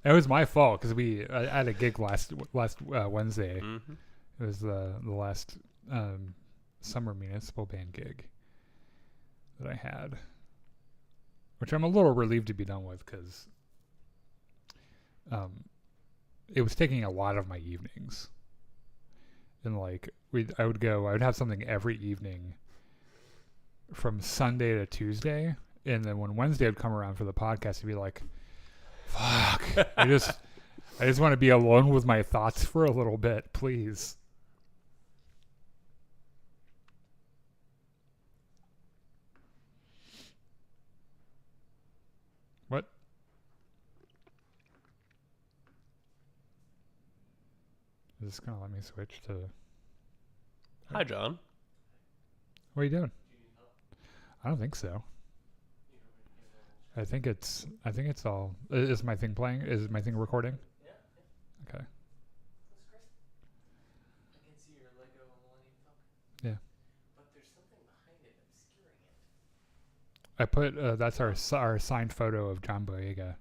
It was my fault because I had a gig last Wednesday. Mm-hmm. It was the last summer municipal band gig that I had, which I'm a little relieved to be done with because it was taking a lot of my evenings. And like I would have something every evening from Sunday to Tuesday, and then when Wednesday would come around for the podcast, I'd be like, "Fuck, I just want to be alone with my thoughts for a little bit, please." What? Is this gonna let me switch to? Hi, John. What are you doing? I don't think so. I think it's all. Is my thing playing? Is my thing recording? Yeah. Okay. That's great. I can see your Lego Millennium Falcon. Yeah. But there's something behind it obscuring it. I put that's our signed photo of John Boyega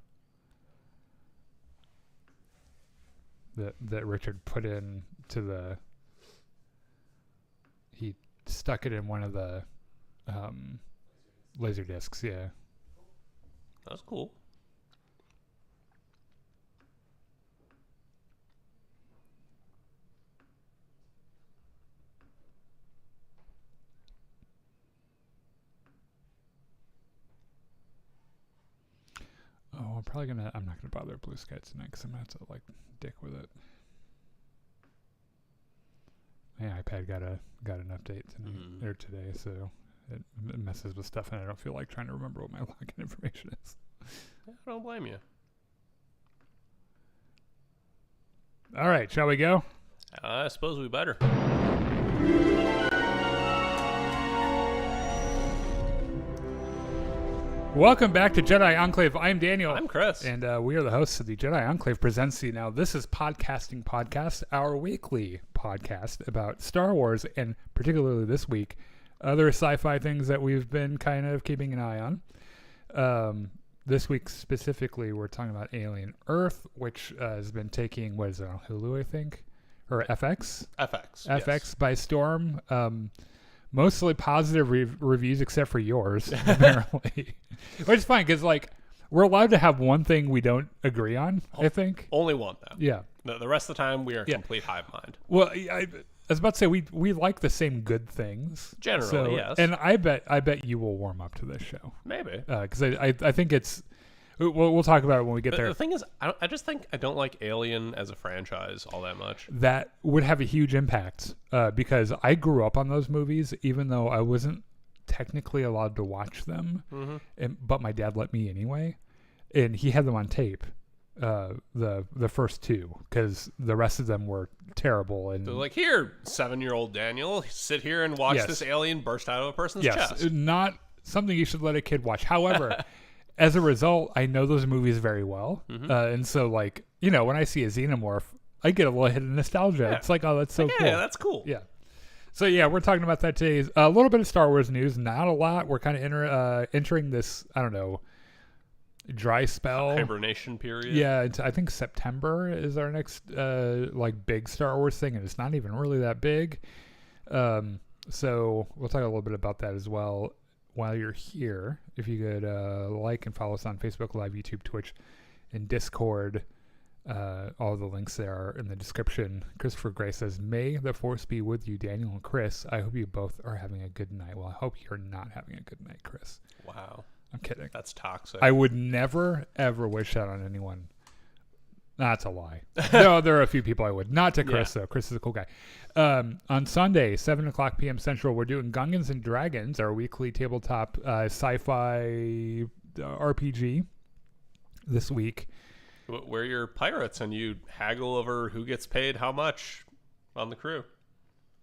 that Richard put in to the. He stuck it in one of the laser discs. Yeah. That's cool. Oh, I'm not gonna bother Blue Sky tonight because I'm gonna have to like dick with it. My iPad got an update tonight or today, so it messes with stuff, and I don't feel like trying to remember what my login information is. Yeah, I don't blame you. All right, shall we go? I suppose we better. Welcome back to Jedi Enclave. I'm Daniel. I'm Chris. And we are the hosts of the Jedi Enclave Presents You. Now, this is Podcasting Podcast, our weekly podcast about Star Wars, and particularly this week, other sci-fi things that we've been kind of keeping an eye on. This week specifically, we're talking about Alien Earth, which has been taking, what is it, on Hulu, I think? Or FX? FX. Yes. By storm. Mostly positive reviews except for yours, apparently. Which is fine, because, like, we're allowed to have one thing we don't agree on, I think. Only one, though. Yeah. The rest of the time, we are complete hive mind. Well, I was about to say, we like the same good things. Generally, yes. And I bet you will warm up to this show. Maybe. Because I think it's... We'll talk about it when we get there. The thing is, I just think I don't like Alien as a franchise all that much. That would have a huge impact because I grew up on those movies, even though I wasn't technically allowed to watch them. Mm-hmm. But my dad let me anyway. And he had them on tape, the first two, because the rest of them were terrible. And they're like, here, 7-year-old Daniel, sit here and watch this alien burst out of a person's chest. Not something you should let a kid watch. However... As a result, I know those movies very well. Mm-hmm. And so, like, you know, when I see a Xenomorph, I get a little hit of nostalgia. Yeah. It's like, oh, that's so cool. Yeah, that's cool. Yeah. So, yeah, we're talking about that today. A little bit of Star Wars news, not a lot. We're kind of entering this, I don't know, dry spell. Hibernation period. Yeah, I think September is our next, like, big Star Wars thing, and it's not even really that big. So we'll talk a little bit about that as well. While you're here, if you could like and follow us on Facebook Live, YouTube, Twitch, and Discord, all the links there are in the description. Christopher Gray says, "May the Force be with you, Daniel and Chris. I hope you both are having a good night." Well, I hope you're not having a good night, Chris. Wow. I'm kidding. That's toxic. I would never, ever wish that on anyone. That's a lie. No, there are a few people I would. Not to Chris, though. Chris is a cool guy. On Sunday, 7 o'clock p.m. Central, we're doing Gungans and Dragons, our weekly tabletop sci-fi RPG this week. We're your pirates, and you haggle over who gets paid how much on the crew.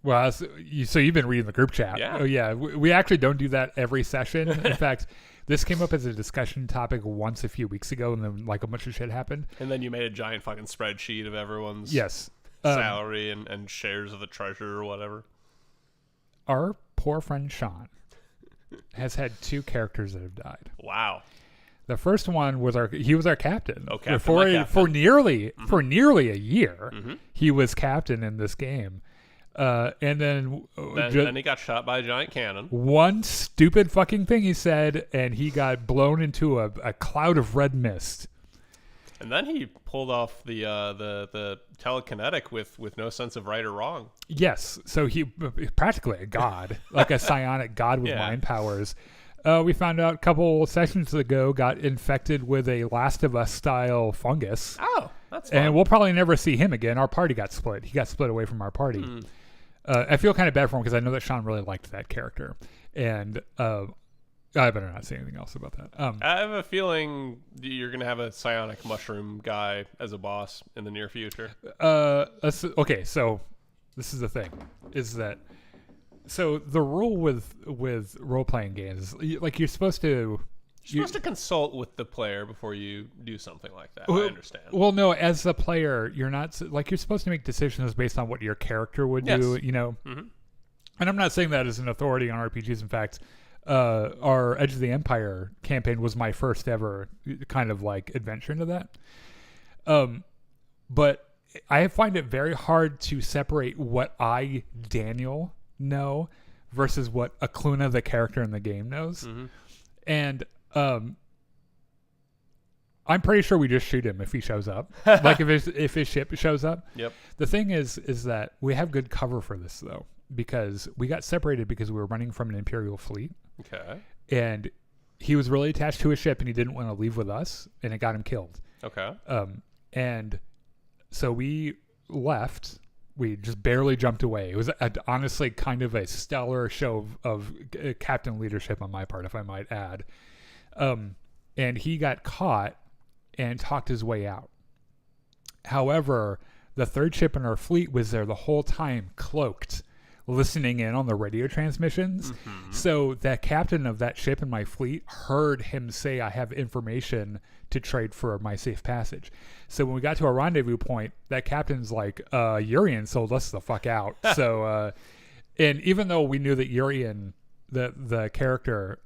Well, so you've been reading the group chat. Yeah. Oh, yeah. We actually don't do that every session. In fact, this came up as a discussion topic once a few weeks ago, and then like a bunch of shit happened. And then you made a giant fucking spreadsheet of everyone's salary and shares of the treasure or whatever. Our poor friend Sean has had 2 characters that have died. Wow. The first one was he was our captain. Oh, captain, for captain. for nearly a year. Mm-hmm. He was captain in this game. And then he got shot by a giant cannon. One stupid fucking thing he said, and he got blown into a cloud of red mist. And then he pulled off the telekinetic with no sense of right or wrong. Yes, so he practically a god, like a psionic god with mind powers. We found out a couple sessions ago got infected with a Last of Us style fungus. Oh, that's fun. And we'll probably never see him again. Our party got split. He got split away from our party. I feel kind of bad for him because I know that Sean really liked that character. And I better not say anything else about that. I have a feeling you're going to have a psionic mushroom guy as a boss in the near future. Okay, so this is the thing, is that so the rule with role-playing games, like you're supposed to consult with the player before you do something like that. Well, I understand. Well, no, as a player, you're not like you're supposed to make decisions based on what your character would do, you know. Mm-hmm. And I'm not saying that as an authority on RPGs. In fact, our Edge of the Empire campaign was my first ever kind of like adventure into that. But I find it very hard to separate what I, Daniel, know versus what Akluna, the character in the game, knows. Mm-hmm. And I'm pretty sure we just shoot him if he shows up. Like if his ship shows up. Yep. The thing is that we have good cover for this though, because we got separated because we were running from an Imperial fleet. Okay. And he was really attached to his ship and he didn't want to leave with us, and it got him killed. Okay. And so we left. We just barely jumped away. It was honestly kind of a stellar show of captain leadership on my part, if I might add. And he got caught and talked his way out. However, the third ship in our fleet was there the whole time, cloaked, listening in on the radio transmissions. Mm-hmm. So the captain of that ship in my fleet heard him say, I have information to trade for my safe passage. So when we got to our rendezvous point, that captain's like, Urian sold us the fuck out. So, and even though we knew that Urian, the character,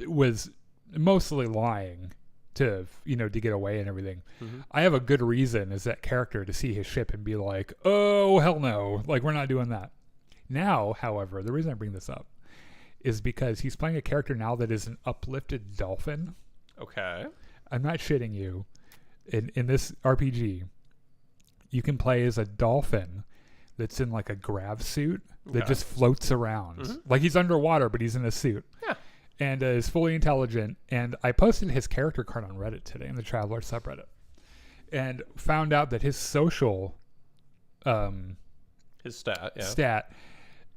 was mostly lying to get away and everything, I have a good reason as that character to see his ship and be like, oh, hell no. Like, we're not doing that. Now, however, the reason I bring this up is because he's playing a character now that is an uplifted dolphin. Okay. I'm not shitting you. In this RPG, you can play as a dolphin that's in like a grav suit that just floats around. Mm-hmm. Like he's underwater, but he's in a suit. Yeah. And is fully intelligent. And I posted his character card on Reddit today, in the Traveler subreddit, and found out that his social his stat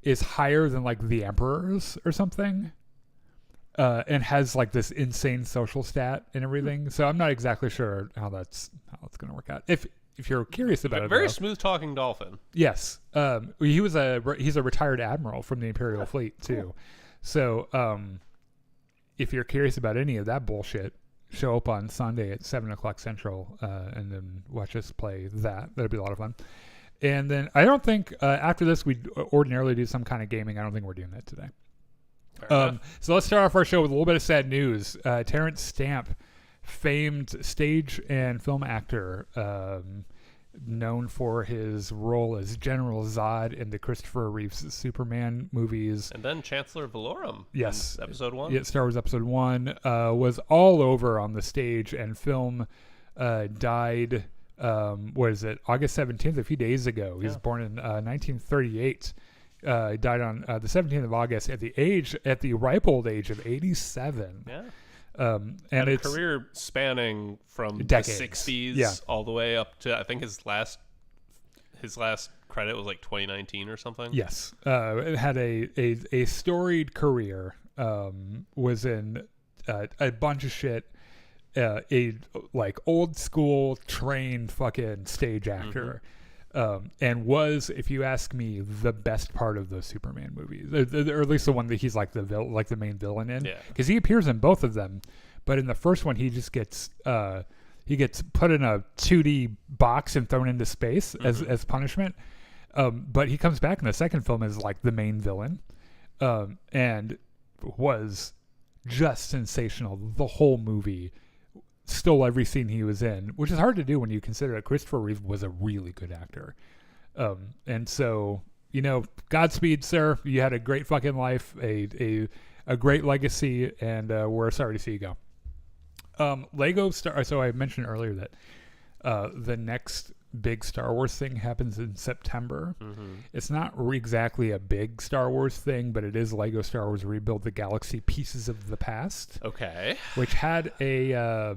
is higher than like the Emperor's or something. And has like this insane social stat and everything. So I'm not exactly sure how that's going to work out. If you're curious about it, very smooth talking dolphin. Yes, he's a retired admiral from the Imperial fleet too. Cool. So if you're curious about any of that bullshit, show up on Sunday at 7:00 Central, and then watch us play that. That'll be a lot of fun. And then I don't think after this we'd ordinarily do some kind of gaming. I don't think we're doing that today. So let's start off our show with a little bit of sad news. Terrence Stamp, famed stage and film actor, known for his role as General Zod in the Christopher Reeves Superman movies. And then Chancellor Valorum. Yes. Episode 1. Yeah, Star Wars Episode 1. Was all over on the stage and film. Died, August 17th, a few days ago. He was born in 1938. Died on the 17th of August at the ripe old age of 87. Yeah. And it's a career spanning from decades. The 60s all the way up to, I think his last credit was like 2019 or something. Yes. It had a storied career. Was in a bunch of shit. A like old school trained fucking stage actor. Mm-hmm. And was, if you ask me, the best part of those Superman movies, or at least the one that he's like the main villain in, because he appears in both of them. But in the first one, he just gets put in a 2D box and thrown into space as punishment. But he comes back in the second film as like the main villain, and was just sensational. The whole movie, stole every scene he was in, which is hard to do when you consider that Christopher Reeve was a really good actor. And so, Godspeed, sir. You had a great fucking life, a great legacy, and we're sorry to see you go. Lego Star. So I mentioned earlier that the next big Star Wars thing happens in September. Mm-hmm. It's not exactly a big Star Wars thing, but it is Lego Star Wars Rebuild the Galaxy Pieces of the Past, Okay. which had a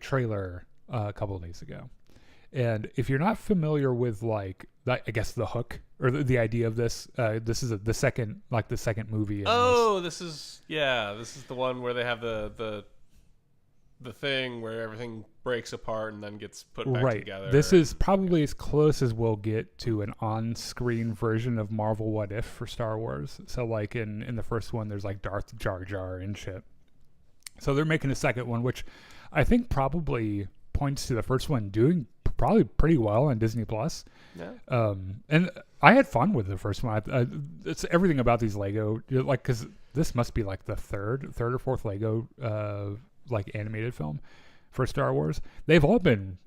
trailer a couple of days ago. And if you're not familiar with I guess the hook or the idea of this, this is the second movie. This is the one where they have the thing where everything breaks apart and then gets put back together. This is probably as close as we'll get to an on-screen version of Marvel What If for Star Wars. So like in the first one, there's like Darth Jar Jar and shit. So they're making a second one, which I think probably points to the first one doing probably pretty well on Disney Plus. Yeah. And I had fun with the first one. It's everything about these Lego, because this must be like the third or fourth Lego animated film for Star Wars. They've all been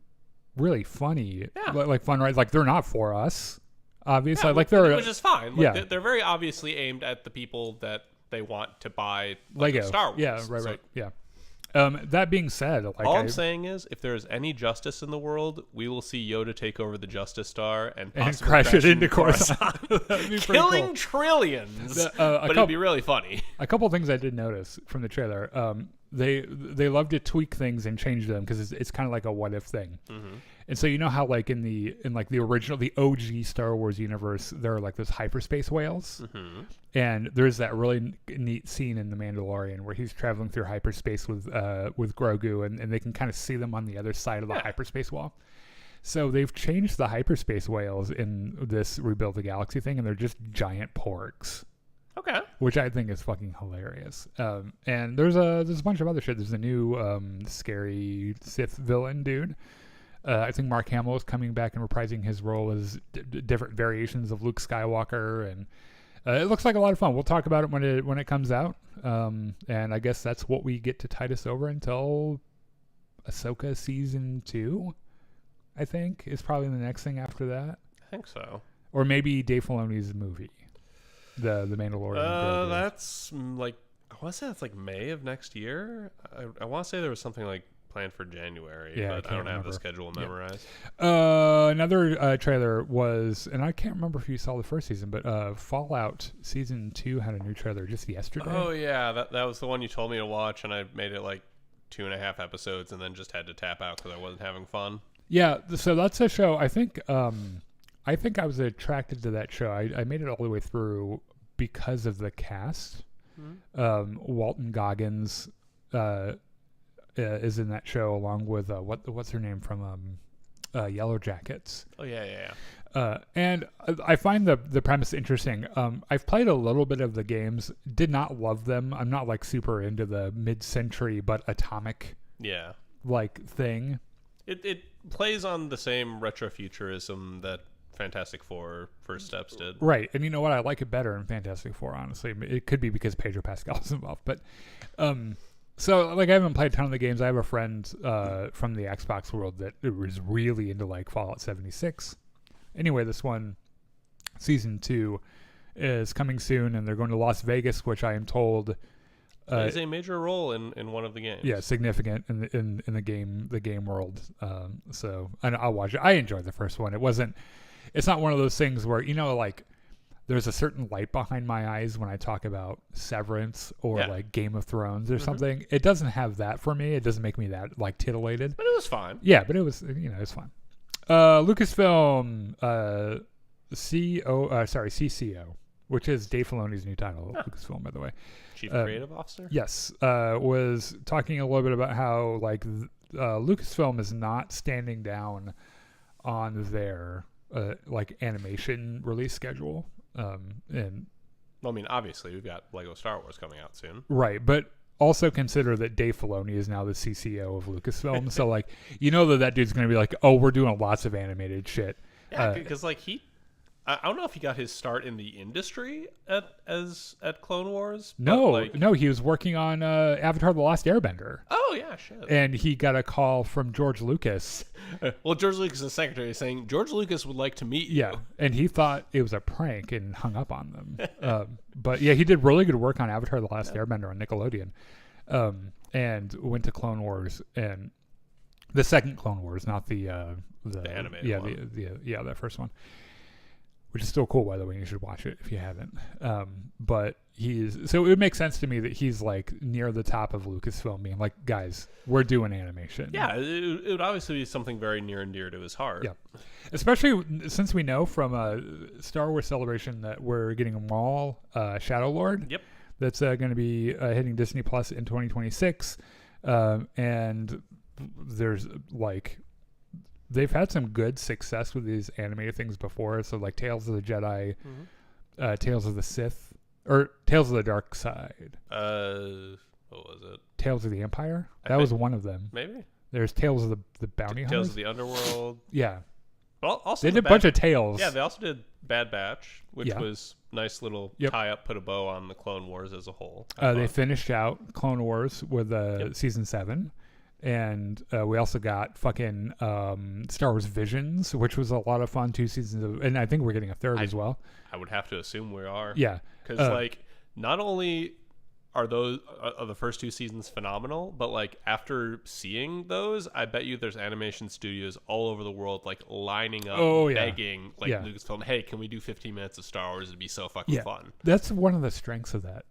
really funny, like fun rides. Like they're not for us, obviously. Yeah, like they're which is fine. Yeah. They're very obviously aimed at the people that they want to buy Lego Star Wars. Yeah, right. Yeah. That being said, all I'm saying is, if there is any justice in the world, we will see Yoda take over the Justice Star and possibly crash it into Coruscant. That'd be killing cool. Trillions. But it'd be really funny. A couple things I did notice from the trailer. They love to tweak things and change them because it's kind of like a what if thing. Mm-hmm. And so how like in the original, the OG Star Wars universe, there are like those hyperspace whales, and there's that really neat scene in The Mandalorian where he's traveling through hyperspace with Grogu, and they can kind of see them on the other side of the hyperspace wall. So they've changed the hyperspace whales in this Rebuild the Galaxy thing, and they're just giant porgs. Okay. Which I think is fucking hilarious. And there's a bunch of other shit. There's a new scary Sith villain dude. I think Mark Hamill is coming back and reprising his role as different variations of Luke Skywalker, and it looks like a lot of fun. We'll talk about it when it comes out. And I guess that's what we get to tide us over until Ahsoka season 2. I think is probably the next thing after that. I think so. Or maybe Dave Filoni's movie. The Mandalorian. That's like, I want to say that's like May of next year. I want to say there was something like planned for January, but I don't have the schedule memorized. Another trailer was, and I can't remember if you saw the first season, but Fallout Season 2 had a new trailer just yesterday. Oh yeah, that was the one you told me to watch, and I made it like 2.5 episodes and then just had to tap out because I wasn't having fun. Yeah, so that's a show. I think I was attracted to that show. I made it all the way through because of the cast. Mm-hmm. Walton Goggins is in that show along with what's her name from Yellow Jackets. Oh yeah. And I find the premise interesting. I've played a little bit of the games. Did not love them. I'm not like super into the mid-century but atomic like thing. It plays on the same retrofuturism that Fantastic Four First Steps did. Right. And you know what? I like it better in Fantastic Four, honestly. It could be because Pedro Pascal's involved. But so like I haven't played a ton of the games. I have a friend from the Xbox world that was really into like Fallout 76. Anyway, this one, Season 2, is coming soon, and they're going to Las Vegas, which I am told plays a major role in one of the games. Yeah, significant in the game world. So I'll watch it. I enjoyed the first one. It's not one of those things where like there's a certain light behind my eyes when I talk about Severance or like Game of Thrones or something. It doesn't have that for me. It doesn't make me that like titillated. But it was fine. Yeah, but it was it's fun. Lucasfilm CCO, which is Dave Filoni's new title. Lucasfilm, by the way. Chief Creative Officer? Yes. Was talking a little bit about how like Lucasfilm is not standing down on their like animation release schedule. And well, I mean, obviously we've got Lego Star Wars coming out soon. Right, but also consider that Dave Filoni is now the CCO of Lucasfilm. So like that dude's going to be like, "Oh, we're doing lots of animated shit." Yeah, because like he I don't know if he got his start in the industry at Clone Wars. No, he was working on Avatar: The Last Airbender. Oh yeah, shit. And he got a call from George Lucas. Well, George Lucas' secretary saying George Lucas would like to meet you. Yeah, and he thought it was a prank and hung up on them. But yeah, he did really good work on Avatar: The Last Airbender on Nickelodeon, and went to Clone Wars and the second Clone Wars, not the animated one. That first one. Which is still cool, by the way. You should watch it if you haven't. But so it would make sense to me that he's like near the top of Lucasfilm, being like, guys, we're doing animation. Yeah, it would obviously be something very near and dear to his heart. Yeah, especially since we know from Star Wars Celebration that we're getting Maul, Shadow Lord. Yep, that's going to be hitting Disney Plus in 2026, and there's like. They've had some good success with these animated things before. So like Tales of the Jedi, Tales of the Sith, or Tales of the Dark Side. What was it? Tales of the Empire? That was one of them. Maybe. There's Tales of the Bounty Hunters. Tales of the Underworld. Yeah. Well, also they did a bunch of Tales. Yeah, they also did Bad Batch, which was nice little tie-up, put a bow on the Clone Wars as a whole. They finished out Clone Wars with Season 7. And we also got fucking Star Wars Visions, which was a lot of fun. 2 seasons of, and I think we're getting a third as well. I would have to assume we are. Yeah, because like not only are the first 2 seasons phenomenal, but like after seeing those, I bet you there's animation studios all over the world like lining up, begging Lucasfilm, hey, can we do 15 minutes of Star Wars? It'd be so fucking fun. That's one of the strengths of that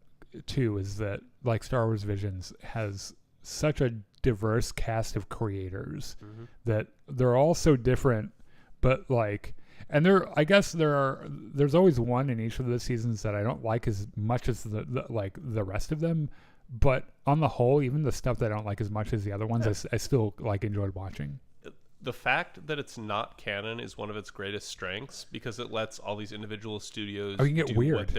too, is that like Star Wars Visions has such a diverse cast of creators that they're all so different, but like, and there's always one in each of the seasons that I don't like as much as the rest of them, but on the whole, even the stuff that I don't like as much as the other ones, I still like enjoyed watching. The fact that it's not canon is one of its greatest strengths, because it lets all these individual studios you can get weird.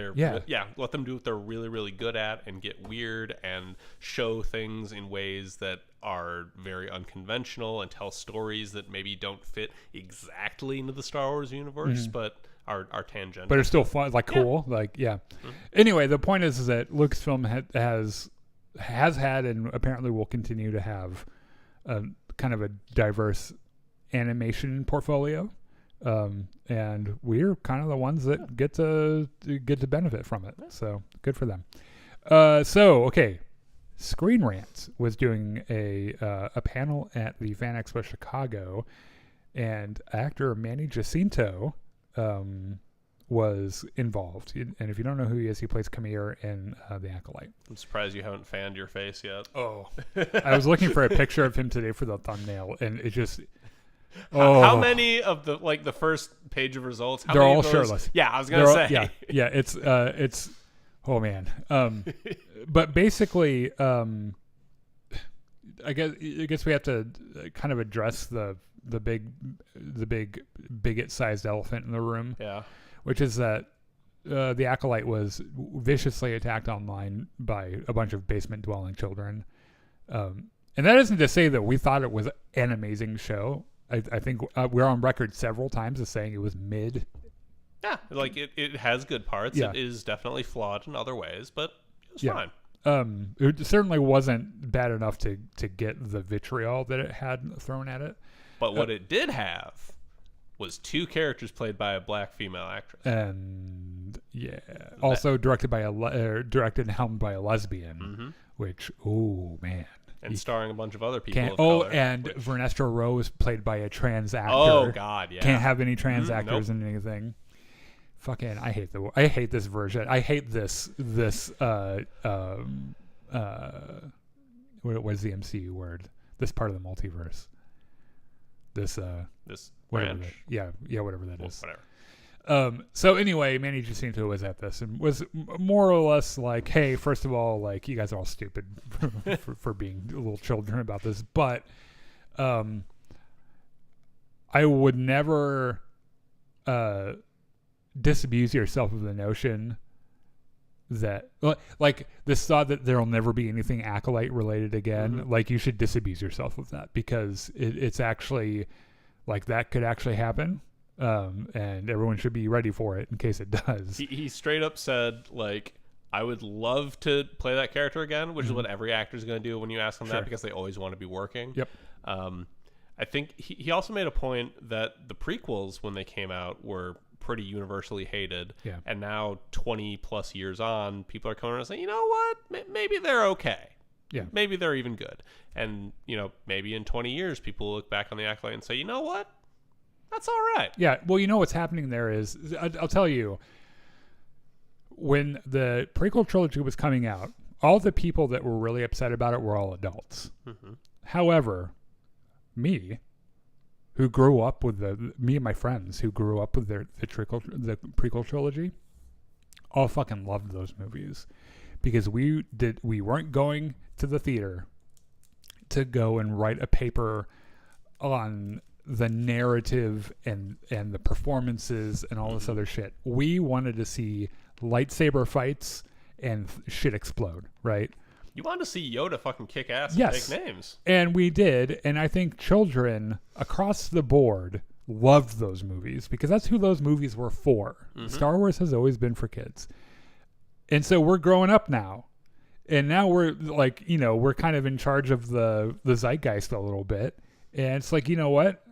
Let them do what they're really, really good at and get weird and show things in ways that are very unconventional and tell stories that maybe don't fit exactly into the Star Wars universe, but are tangential. But it's still fun, like cool. Anyway, the point is that Lucasfilm has had and apparently will continue to have kind of a diverse animation portfolio, and we're kind of the ones that get to benefit from it. So good for them. Screen Rant was doing a panel at the Fan Expo Chicago, and actor Manny Jacinto was involved. And if you don't know who he is, he plays Kamir in The Acolyte. I'm surprised you haven't fanned your face yet. Oh, I was looking for a picture of him today for the thumbnail, and it just. How many of the first page of results? They're all shirtless. Yeah, I was gonna say. Yeah. It's. Oh man. But basically, I guess we have to kind of address the big bigot-sized elephant in the room. Yeah. Which is that the Acolyte was viciously attacked online by a bunch of basement-dwelling children. And that isn't to say that we thought it was an amazing show. I think we're on record several times as saying it was mid. Yeah, like it has good parts. Yeah. It is definitely flawed in other ways, but it was fine. It certainly wasn't bad enough to get the vitriol that it had thrown at it. But what it did have was 2 characters played by a black female actress, and also directed and helmed by a lesbian, which man. And starring a bunch of other people of color. Vernestra Rose played by a trans actor. Oh God, yeah. Can't have any trans actors in anything. Fucking, I hate this version. I hate this. What is the MCU word? This part of the multiverse. This branch. Whatever that is. Whatever. So anyway, Manny Jacinto was at this and was more or less like, hey, first of all, like, you guys are all stupid for being little children about this, but I would never disabuse yourself of the notion that, like, this thought that there'll never be anything Acolyte related again. Like, you should disabuse yourself of that, because it's actually, like, that could actually happen. and everyone should be ready for it in case it does. He straight up said, like, I would love to play that character again, which is what every actor is going to do when you ask them that, because they always want to be working. Yep. I think he also made a point that the prequels, when they came out, were pretty universally hated. Yeah. And now, 20 plus years on, people are coming around and saying, you know what? Maybe they're okay. Yeah. Maybe they're even good. And, maybe in 20 years, people will look back on the Acolyte and say, you know what? That's all right. Yeah. Well, you know what's happening there is, I'll tell you, when the prequel trilogy was coming out, all the people that were really upset about it were all adults. Mm-hmm. However, me, who grew up with me and my friends who grew up with the prequel trilogy, all fucking loved those movies, because we weren't going to the theater to go and write a paper on the narrative and the performances and all this other shit. We wanted to see lightsaber fights and shit explode, right? You wanted to see Yoda fucking kick ass Yes. and take names. And we did, and I think children across the board loved those movies because that's who those movies were for. Star Wars has always been for kids. And so we're growing up now. And now we're like, we're kind of in charge of the zeitgeist a little bit. And it's like, you know what?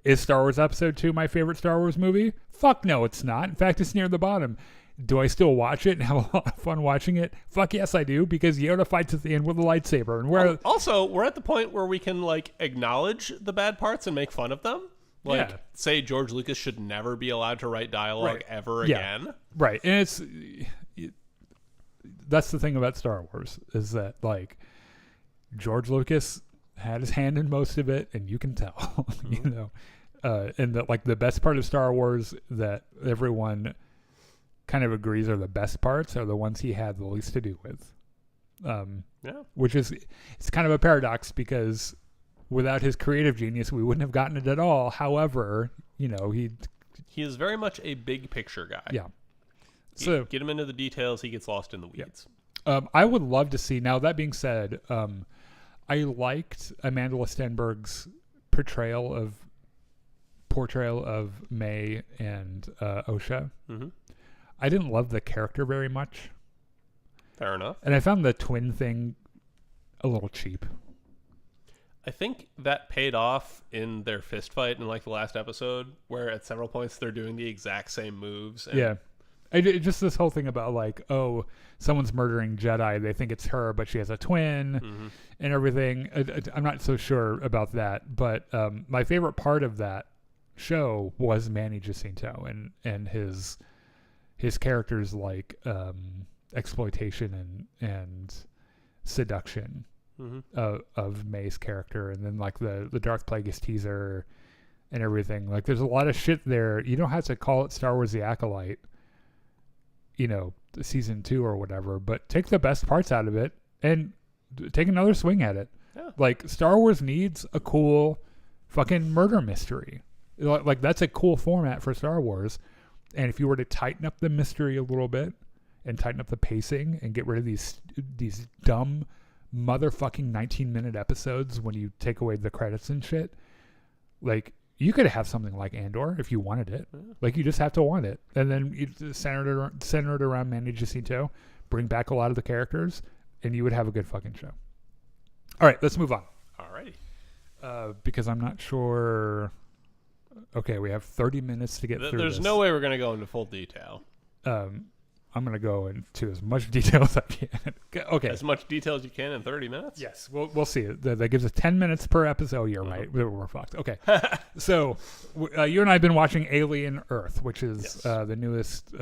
Is Star Wars Episode 2 my favorite Star Wars movie? Fuck no, it's not. In fact, it's near the bottom. Do I still watch it and have a lot of fun watching it? Fuck yes, I do, because Yoda fights at the end with a lightsaber. And Also, we're at the point where we can, like, acknowledge the bad parts and make fun of them. Like, say George Lucas should never be allowed to write dialogue ever again. Right. And that's the thing about Star Wars, is that, like, George Lucas had his hand in most of it, and you can tell, and that, like, the best part of Star Wars that everyone kind of agrees are the best parts are the ones he had the least to do with. Which is, it's kind of a paradox, because without his creative genius, we wouldn't have gotten it at all. However, he is very much a big picture guy. Yeah. So get him into the details, he gets lost in the weeds. I would love to see. Now, that being said, I liked Amanda Stenberg's portrayal of May and Osha. Mm-hmm. I didn't love the character very much. Fair enough. And I found the twin thing a little cheap. I think that paid off in their fist fight in, like, the last episode, where at several points they're doing the exact same moves. And Just this whole thing about, like, oh, someone's murdering Jedi. They think it's her, but she has a twin and everything. I'm not so sure about that. But my favorite part of that show was Manny Jacinto and his character's, like, exploitation and seduction of May's character, and then, like, the Darth Plagueis teaser and everything. Like, there's a lot of shit there. You don't have to call it Star Wars: The Acolyte, season 2 or whatever, but take the best parts out of it and take another swing at it. Yeah. Like, Star Wars needs a cool fucking murder mystery. Like, that's a cool format for Star Wars. And if you were to tighten up the mystery a little bit and tighten up the pacing and get rid of these dumb motherfucking 19-minute episodes when you take away the credits and shit, like, you could have something like Andor if you wanted it. Yeah. Like, you just have to want it. And then you center it around Manny Jacinto, bring back a lot of the characters, and you would have a good fucking show. All right, let's move on. Alrighty. Because I'm not sure... Okay, we have 30 minutes to get through There's this. no way we're going to go into full detail. I'm going to go into as much detail as I can. Okay. As much detail as you can in 30 minutes? Yes, we'll see. That gives us 10 minutes per episode. You're right. We're fucked. Okay. So you and I have been watching Alien Earth, which is the newest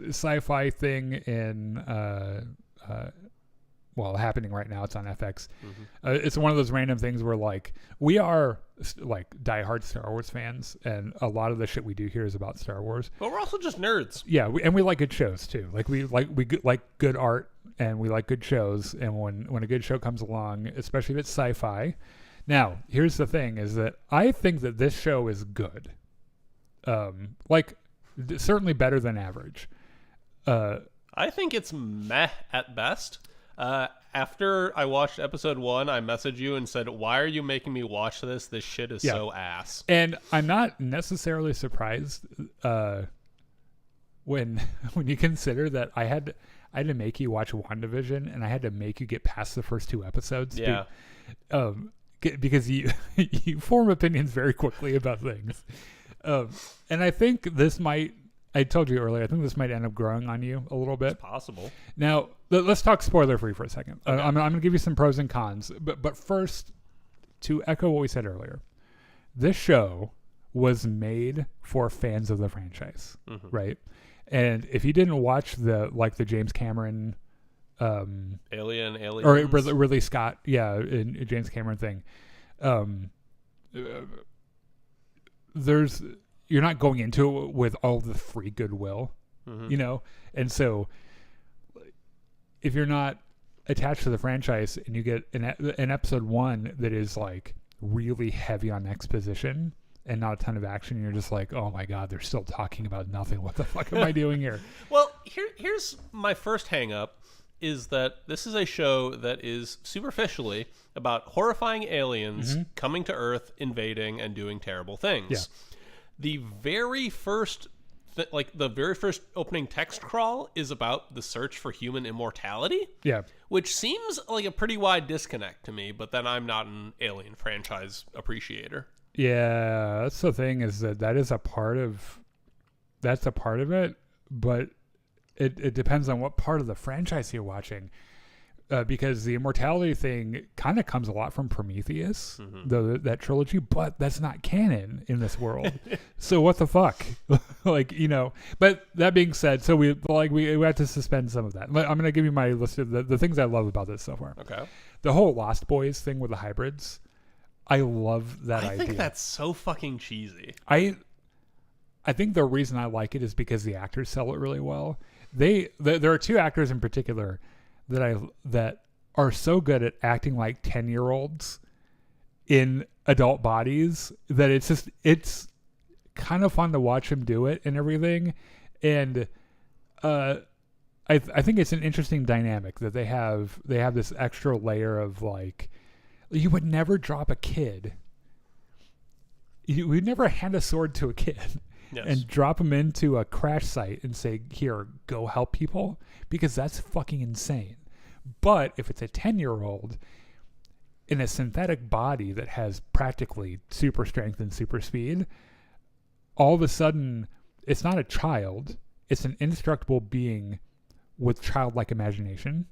sci-fi thing in happening right now. It's on FX. It's one of those random things where, like, we are, like, diehard Star Wars fans, and a lot of the shit we do here is about Star Wars. But we're also just nerds. Yeah, we like good shows too. Like, we like good art, and we like good shows. And when a good show comes along, especially if it's sci-fi. Now, here's the thing: is that I think that this show is good. Certainly better than average. I think it's meh at best. After I watched episode 1, I messaged you and said, "Why are you making me watch this? This shit is so ass." And I'm not necessarily surprised when you consider that I had to make you watch WandaVision, and I had to make you get past the first 2 episodes. Yeah. Because you you form opinions very quickly about things. And I think this might. I told you earlier, I think this might end up growing on you a little bit. It's possible. Now, let's talk spoiler-free for a second. Okay. I'm going to give you some pros and cons. But first, to echo what we said earlier, this show was made for fans of the franchise, right? And if you didn't watch the James Cameron... Aliens. Or Ridley Scott, in James Cameron thing, you're not going into it with all the free goodwill, and so if you're not attached to the franchise and you get an episode 1 that is like really heavy on exposition and not a ton of action, and you're just like, oh my god, they're still talking about nothing. What the fuck am I doing here? Well, here's my first hang up, is that this is a show that is superficially about horrifying aliens coming to Earth, invading, and doing terrible things. Yeah. The very first opening text crawl is about the search for human immortality. Yeah. Which seems like a pretty wide disconnect to me, but then I'm not an Alien franchise appreciator. Yeah, that's the thing, is that is a part of it, but it depends on what part of the franchise you're watching. Because the immortality thing kind of comes a lot from Prometheus, that trilogy, but that's not canon in this world. So what the fuck? But that being said, so we have to suspend some of that. I'm going to give you my list of the things I love about this so far. Okay. The whole Lost Boys thing with the hybrids, I love that idea. I think that's so fucking cheesy. I think the reason I like it is because the actors sell it really well. There are 2 actors in particular that are so good at acting like 10-year-olds in adult bodies that it's kind of fun to watch them do it and everything. And I think it's an interesting dynamic that they have this extra layer of, like, you would never drop a kid. You would never hand a sword to a kid. Yes. And drop them into a crash site and say, here, go help people, because that's fucking insane. But if it's a 10-year-old in a synthetic body that has practically super strength and super speed, all of a sudden, it's not a child. It's an indestructible being with childlike imagination.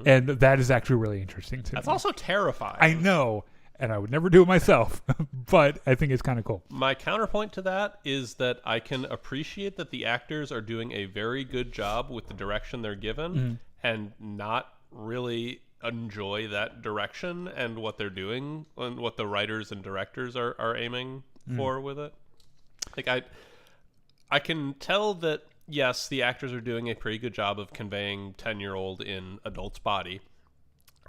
And that is actually really interesting to me. That's also terrifying. I know. And I would never do it myself, but I think it's kind of cool. My counterpoint to that is that I can appreciate that the actors are doing a very good job with the direction they're given and not really enjoy that direction and what they're doing and what the writers and directors are aiming for with it. Like, I can tell that, yes, the actors are doing a pretty good job of conveying 10-year-old in adult's body.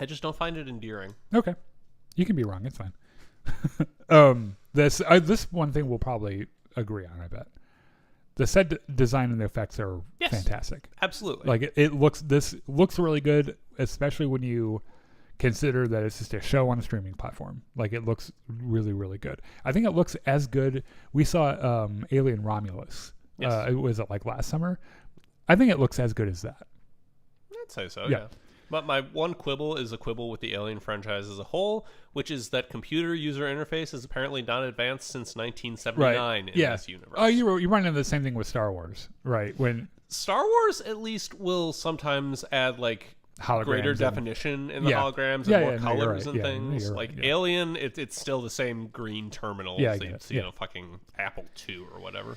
I just don't find it endearing. Okay. You can be wrong. It's fine. This one thing we'll probably agree on, I bet. The set design and the effects are fantastic. Absolutely. Like this looks really good, especially when you consider that it's just a show on a streaming platform. Like, it looks really, really good. I think it looks as good. We saw Alien Romulus. Yes. Was it like last summer? I think it looks as good as that. I'd say so, yeah. But my one quibble is a quibble with the Alien franchise as a whole, which is that computer user interface is apparently not advanced since 1979 in this universe. Oh, you run into the same thing with Star Wars, right? When Star Wars at least will sometimes add, like, greater definition in the holograms and more colors and things. Alien, it's still the same green terminal fucking Apple II or whatever.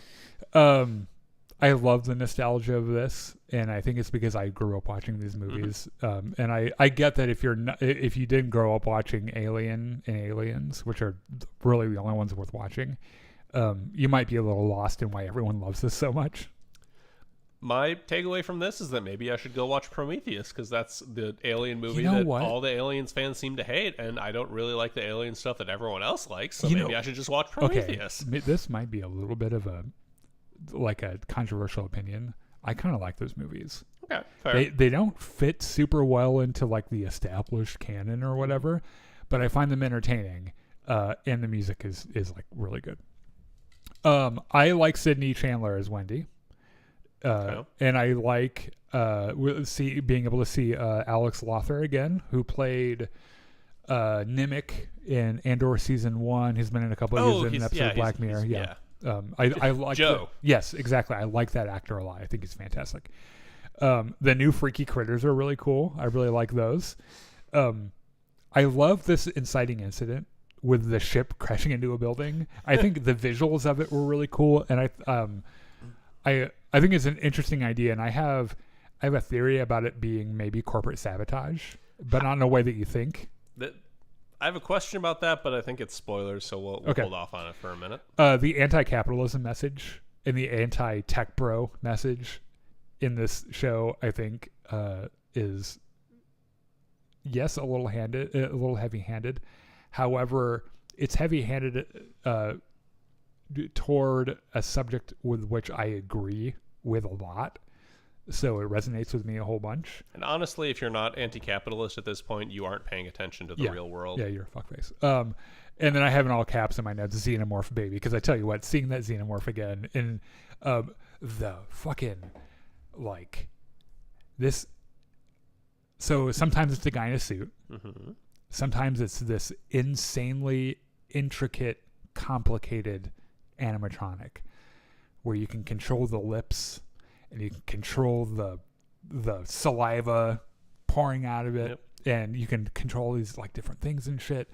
I love the nostalgia of this, and I think it's because I grew up watching these movies. And I get that if you didn't grow up watching Alien and Aliens, which are really the only ones worth watching, you might be a little lost in why everyone loves this so much. My takeaway from this is that maybe I should go watch Prometheus, because that's the Alien movie all the Aliens fans seem to hate, and I don't really like the Alien stuff that everyone else likes, so maybe I should just watch Prometheus. Okay, this might be a little bit of a controversial opinion. I kind of like those movies. Okay, fair. They don't fit super well into like the established canon or whatever, but I find them entertaining, and the music is like really good. I like Sydney Chandler as Wendy, and I like being able to see Alex Lothar again, who played Nimic in Andor season 1. He's been in a couple of years in an episode of Black Mirror. Yeah. I like Joe. Yes, exactly. I like that actor a lot. I think he's fantastic. The new Freaky Critters are really cool. I really like those. I love this inciting incident with the ship crashing into a building. I think the visuals of it were really cool, and I think it's an interesting idea. And I have a theory about it being maybe corporate sabotage, but not in a way that you think. I have a question about that, but I think it's spoilers, so we'll hold off on it for a minute. The anti-capitalism message and the anti-tech bro message in this show, I think, is a little heavy-handed. However, it's heavy-handed toward a subject with which I agree with a lot. So it resonates with me a whole bunch. And honestly, if you're not anti-capitalist at this point, you aren't paying attention to the real world. Yeah, you're a fuckface. And then I have in all caps in my notes, Xenomorph baby, because I tell you what, seeing that Xenomorph again and the fucking like this. So sometimes it's the guy in a suit. Mm-hmm. Sometimes it's this insanely intricate, complicated animatronic where you can control the lips and you can control the saliva pouring out of it, and you can control these like different things and shit.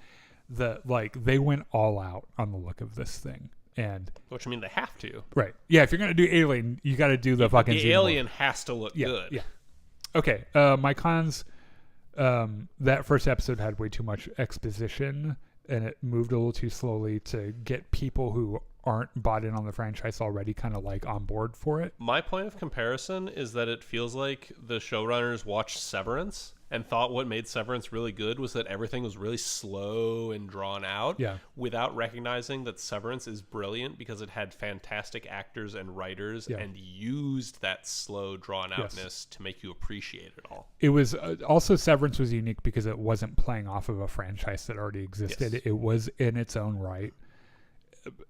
They went all out on the look of this thing, and which I mean they have to. Right? Yeah. If you're gonna do Alien, you got to do the fucking. The alien has to look good. Yeah. Okay. My cons. That first episode had way too much exposition, and it moved a little too slowly to get people who aren't bought in on the franchise already kind of like on board for it. My point of comparison is that it feels like the showrunners watched Severance and thought what made Severance really good was that everything was really slow and drawn out, without recognizing that Severance is brilliant because it had fantastic actors and writers and used that slow drawn outness to make you appreciate it all. It was also Severance was unique because it wasn't playing off of a franchise that already existed. Yes. It was in its own right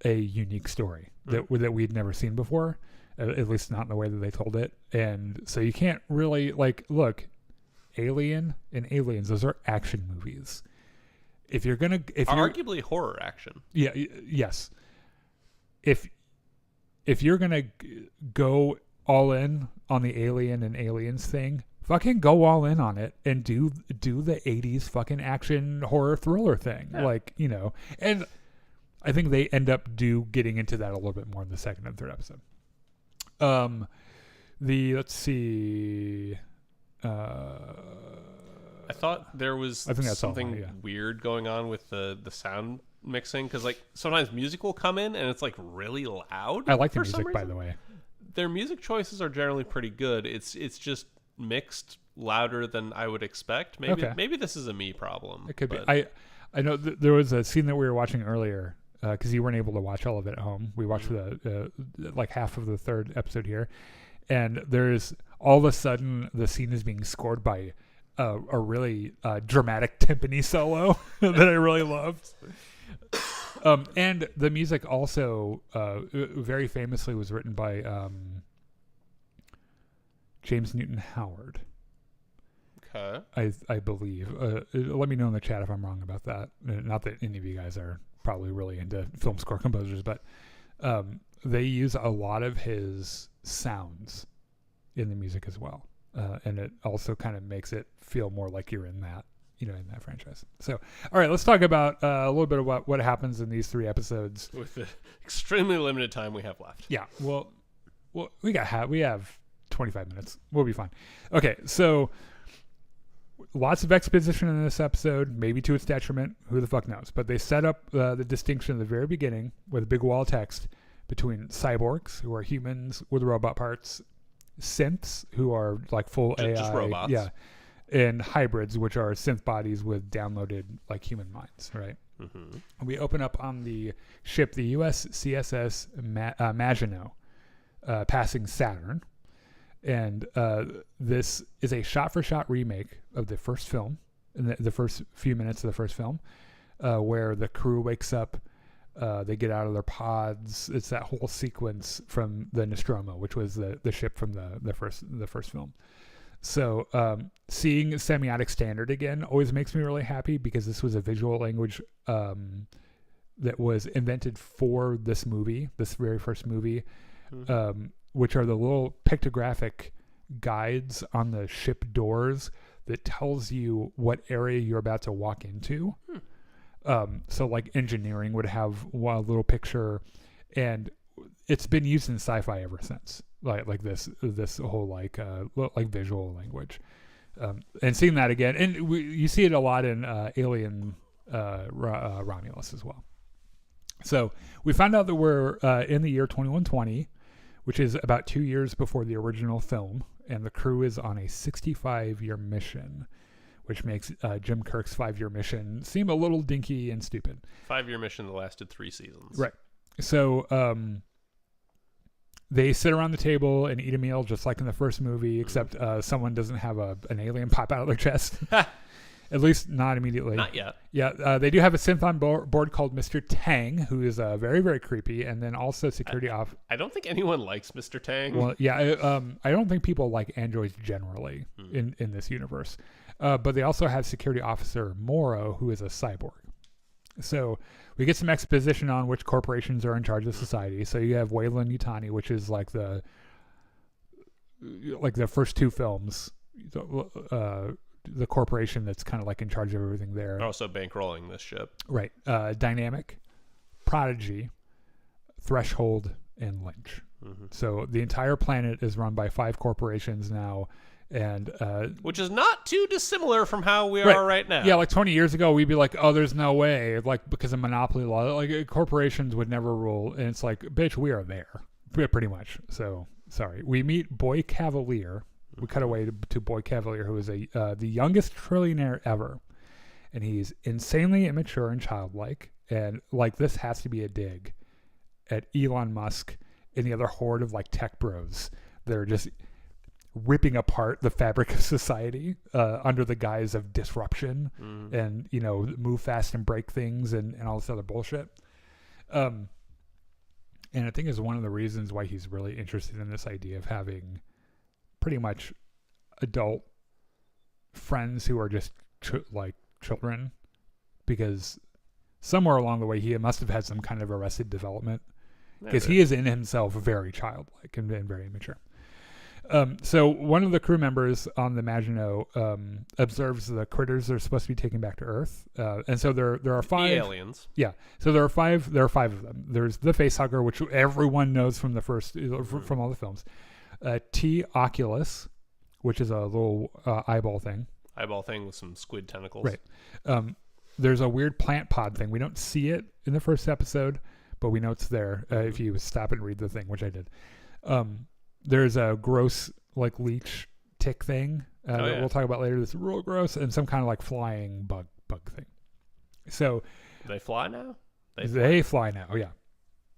a unique story that we'd never seen before, at least not in the way that they told it. And so you can't really look, Alien and Aliens, those are action movies. If you're arguably horror action. Yeah. Yes. If you're gonna go all in on the Alien and Aliens thing, fucking go all in on it and do the 80s fucking action horror thriller thing. Yeah. And I think they end up getting into that a little bit more in the second and third episode. Let's see. I thought there was something weird going on with the sound mixing, because sometimes music will come in and it's really loud. I like the music, by the way. Their music choices are generally pretty good. It's just mixed louder than I would expect. Maybe this is a me problem. It could be. I know there was a scene that we were watching earlier because you weren't able to watch all of it at home. We watched half of the third episode here, and there's all of a sudden the scene is being scored by a really dramatic timpani solo that I really loved. And the music also very famously was written by James Newton Howard. Okay. I believe. Let me know in the chat if I'm wrong about that. Not that any of you guys are probably really into film score composers, but they use a lot of his sounds in the music as well. And it also kind of makes it feel more like you're in that, in that franchise. So, all right, let's talk about a little bit about what happens in these 3 episodes. With the extremely limited time we have left. Yeah, well we have 25 minutes. We'll be fine. Okay, so lots of exposition in this episode, maybe to its detriment. Who the fuck knows? But they set up the distinction at the very beginning with a big wall of text between cyborgs, who are humans with robot parts, synths, who are full AI, just robots, and hybrids, which are synth bodies with downloaded human minds, right? Mm-hmm. We open up on the ship, the USCSS Maginot, passing Saturn, And this is a shot-for-shot remake of the first film, in the first few minutes of the first film, where the crew wakes up, they get out of their pods. It's that whole sequence from the Nostromo, which was the ship from the first film. So seeing semiotic standard again always makes me really happy, because this was a visual language that was invented for this movie, this very first movie, which are the little pictographic guides on the ship doors that tells you what area you're about to walk into. So like engineering would have one little picture, and it's been used in sci-fi ever since. Like this whole like visual language, and seeing that again, and you see it a lot in Alien Romulus as well. So we found out that we're in the year 2120, which is about 2 years before the original film, and the crew is on a 65-year mission, which makes Jim Kirk's 5-year mission seem a little dinky and stupid. 5-year mission that lasted 3 seasons. Right. So they sit around the table and eat a meal just like in the first movie, except someone doesn't have an alien pop out of their chest. At least not immediately. Not yet. Yeah, they do have a synth on board called Mr. Tang, who is very, very creepy, and then also security off. I don't think anyone likes Mr. Tang. Well, yeah, I don't think people like androids generally in this universe. But they also have security officer Morrow, who is a cyborg. So we get some exposition on which corporations are in charge of society. So you have Weyland Yutani, which is like the first 2 films. The corporation that's kind of like in charge of everything there. Also bankrolling this ship. Right. Dynamic, Prodigy, Threshold, and Lynch. So the entire planet is run by 5 corporations now. And which is not too dissimilar from how we are right now. Yeah, like 20 years ago, we'd be like, oh, there's no way. Like, because of monopoly law, like corporations would never rule. And it's like, bitch, we are there. Pretty much. So, sorry. We meet Boy Cavalier. We cut away to Boy Cavalier, who is the youngest trillionaire ever. And he's insanely immature and childlike. And like, this has to be a dig at Elon Musk and the other horde of like tech bros that are just ripping apart the fabric of society under the guise of disruption and, move fast and break things and all this other bullshit. And I think is one of the reasons why he's really interested in this idea of having pretty much adult friends who are just like children, because somewhere along the way he must have had some kind of arrested development, because he is in himself very childlike and very immature. So one of the crew members on the Maginot observes the critters that are supposed to be taken back to Earth, and so there are 5 the aliens. Yeah, so there are 5 of them. There's the facehugger, which everyone knows from the first from all the films. T. Oculus, which is a little eyeball thing with some squid tentacles. Right. There's a weird plant pod thing. We don't see it in the first episode, but we know it's there if you stop and read the thing, which I did. There's a gross like leech tick thing that we'll talk about later. That's real gross, and some kind of like flying bug thing. So they fly now? They fly now, yeah.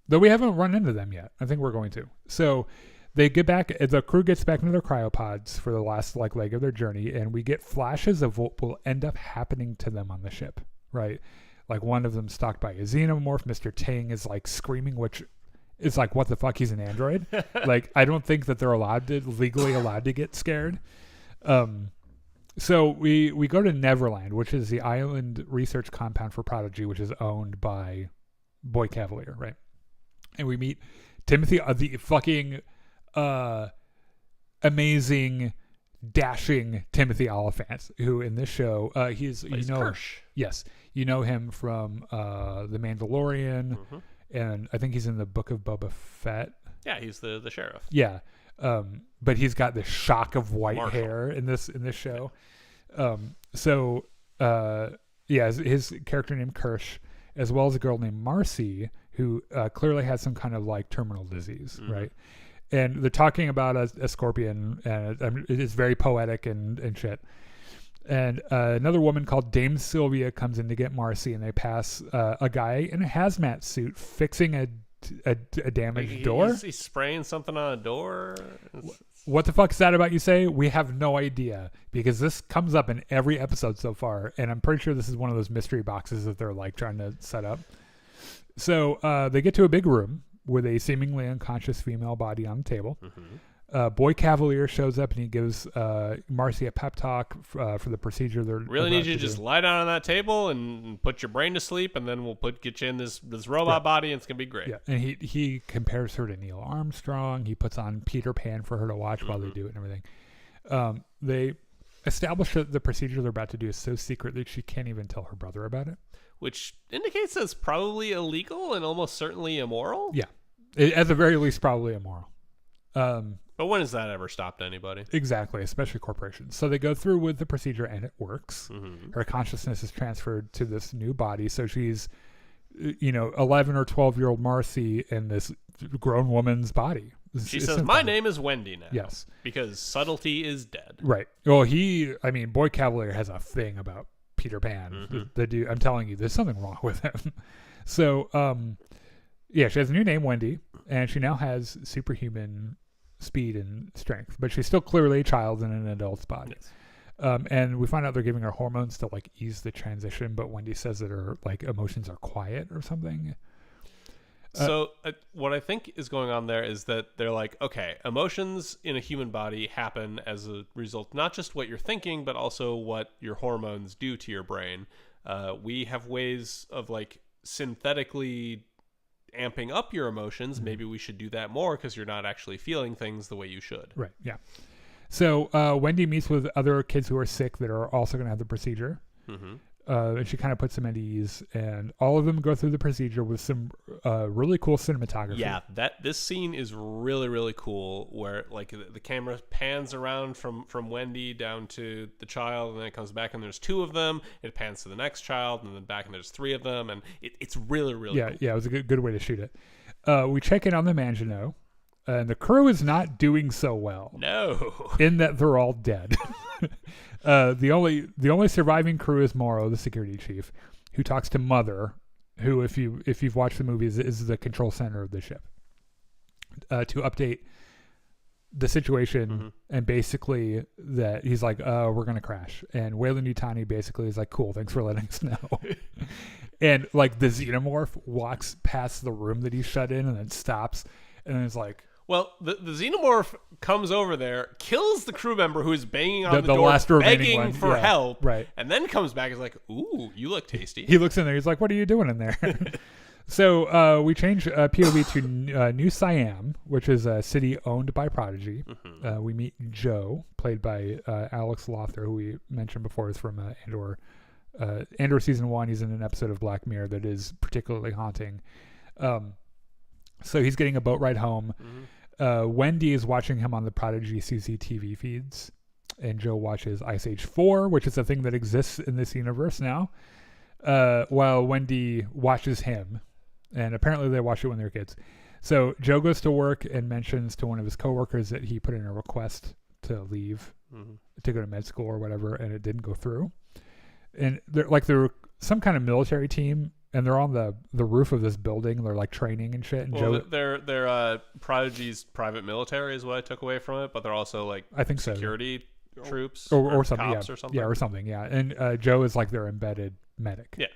Though we haven't run into them yet. I think we're going to. So they get back, the crew gets back into their cryopods for the last like leg of their journey, and we get flashes of what will end up happening to them on the ship, right? Like one of them stalked by a xenomorph. Mr. Tang is like screaming, which is like, what the fuck? He's an android. Like, I don't think that they're legally allowed to get scared. So we go to Neverland, which is the island research compound for Prodigy, which is owned by Boy Cavalier, right? And we meet Timothy, the fucking amazing, dashing Timothy Oliphant, who in this show he's Kirsch. Yes, you know him from The Mandalorian, and I think he's in the Book of Boba Fett. Yeah, he's the sheriff. Yeah, but he's got this shock of white Marshall. hair in this show. His character named Kirsch, as well as a girl named Marcy, who clearly has some kind of like terminal disease, right? And they're talking about a scorpion, and it is very poetic and shit. And another woman called Dame Sylvia comes in to get Marcy, and they pass a guy in a hazmat suit fixing a damaged door. He's spraying something on a door. what the fuck is that about, you say? We have no idea, because this comes up in every episode so far, and I'm pretty sure this is one of those mystery boxes that they're like trying to set up. So they get to a big room with a seemingly unconscious female body on the table. Boy Cavalier shows up and he gives Marcy a pep talk for the procedure. They're really need you to just lie down on that table and put your brain to sleep, and then we'll get you in this robot body, and it's gonna be great. Yeah, and he compares her to Neil Armstrong. He puts on Peter Pan for her to watch while they do it and everything. They establish that the procedure they're about to do is so secret that she can't even tell her brother about it, which indicates that it's probably illegal and almost certainly immoral. Yeah, at the very least, probably immoral. But when has that ever stopped anybody? Exactly, especially corporations. So they go through with the procedure and it works. Her consciousness is transferred to this new body. So she's, 11 or 12-year-old Marcy in this grown woman's body. She says, my name is Wendy now. Yes. Because subtlety is dead. Right. Well, Boy Cavalier has a thing about Peter Pan. The dude, I'm telling you, there's something wrong with him. So, she has a new name, Wendy, and she now has superhuman speed and strength, but she's still clearly a child in an adult's body. Yes. And we find out they're giving her hormones to like ease the transition, but Wendy says that her like emotions are quiet or something. So what I think is going on there is that they're like, okay, emotions in a human body happen as a result, not just what you're thinking, but also what your hormones do to your brain. We have ways of like synthetically amping up your emotions. Maybe we should do that more because you're not actually feeling things the way you should. Right. Yeah. So Wendy meets with other kids who are sick that are also going to have the procedure. And she kind of puts them at ease, and all of them go through the procedure with some really cool cinematography. Yeah, this scene is really, really cool, where like the camera pans around from Wendy down to the child, and then it comes back and there's two of them. It pans to the next child, and then back and there's three of them, and it's really, really cool. Yeah, it was a good way to shoot it. We check in on the Maginot, and the crew is not doing so well. No. In that they're all dead. The only surviving crew is Morrow, the security chief, who talks to Mother, who, if you've watched the movies, is the control center of the ship, to update the situation. And basically that he's like, we're gonna crash, and Weyland-Yutani basically is like, cool, thanks for letting us know. And like the xenomorph walks past the room that he's shut in and then stops, and then it's like, well, the xenomorph comes over there, kills the crew member who is banging on the door, last begging for help, right? And then comes back and is like, ooh, you look tasty. He looks in there. He's like, what are you doing in there? So we change POV to New Siam, which is a city owned by Prodigy. We meet Joe, played by Alex Lothar, who we mentioned before is from Andor. Andor Season 1, he's in an episode of Black Mirror that is particularly haunting. So he's getting a boat ride home. Wendy is watching him on the Prodigy CCTV feeds, and Joe watches Ice Age 4, which is a thing that exists in this universe now, while Wendy watches him, and apparently they watch it when they're kids. So Joe goes to work and mentions to one of his coworkers that he put in a request to leave to go to med school or whatever, and it didn't go through. And they're some kind of military team, and they're on the roof of this building. They're like training and shit. And well, they're Prodigy's private military is what I took away from it, but they're also like, I think security troops or something, cops or something. Yeah, or something. Yeah, and Joe is like their embedded medic. Yeah.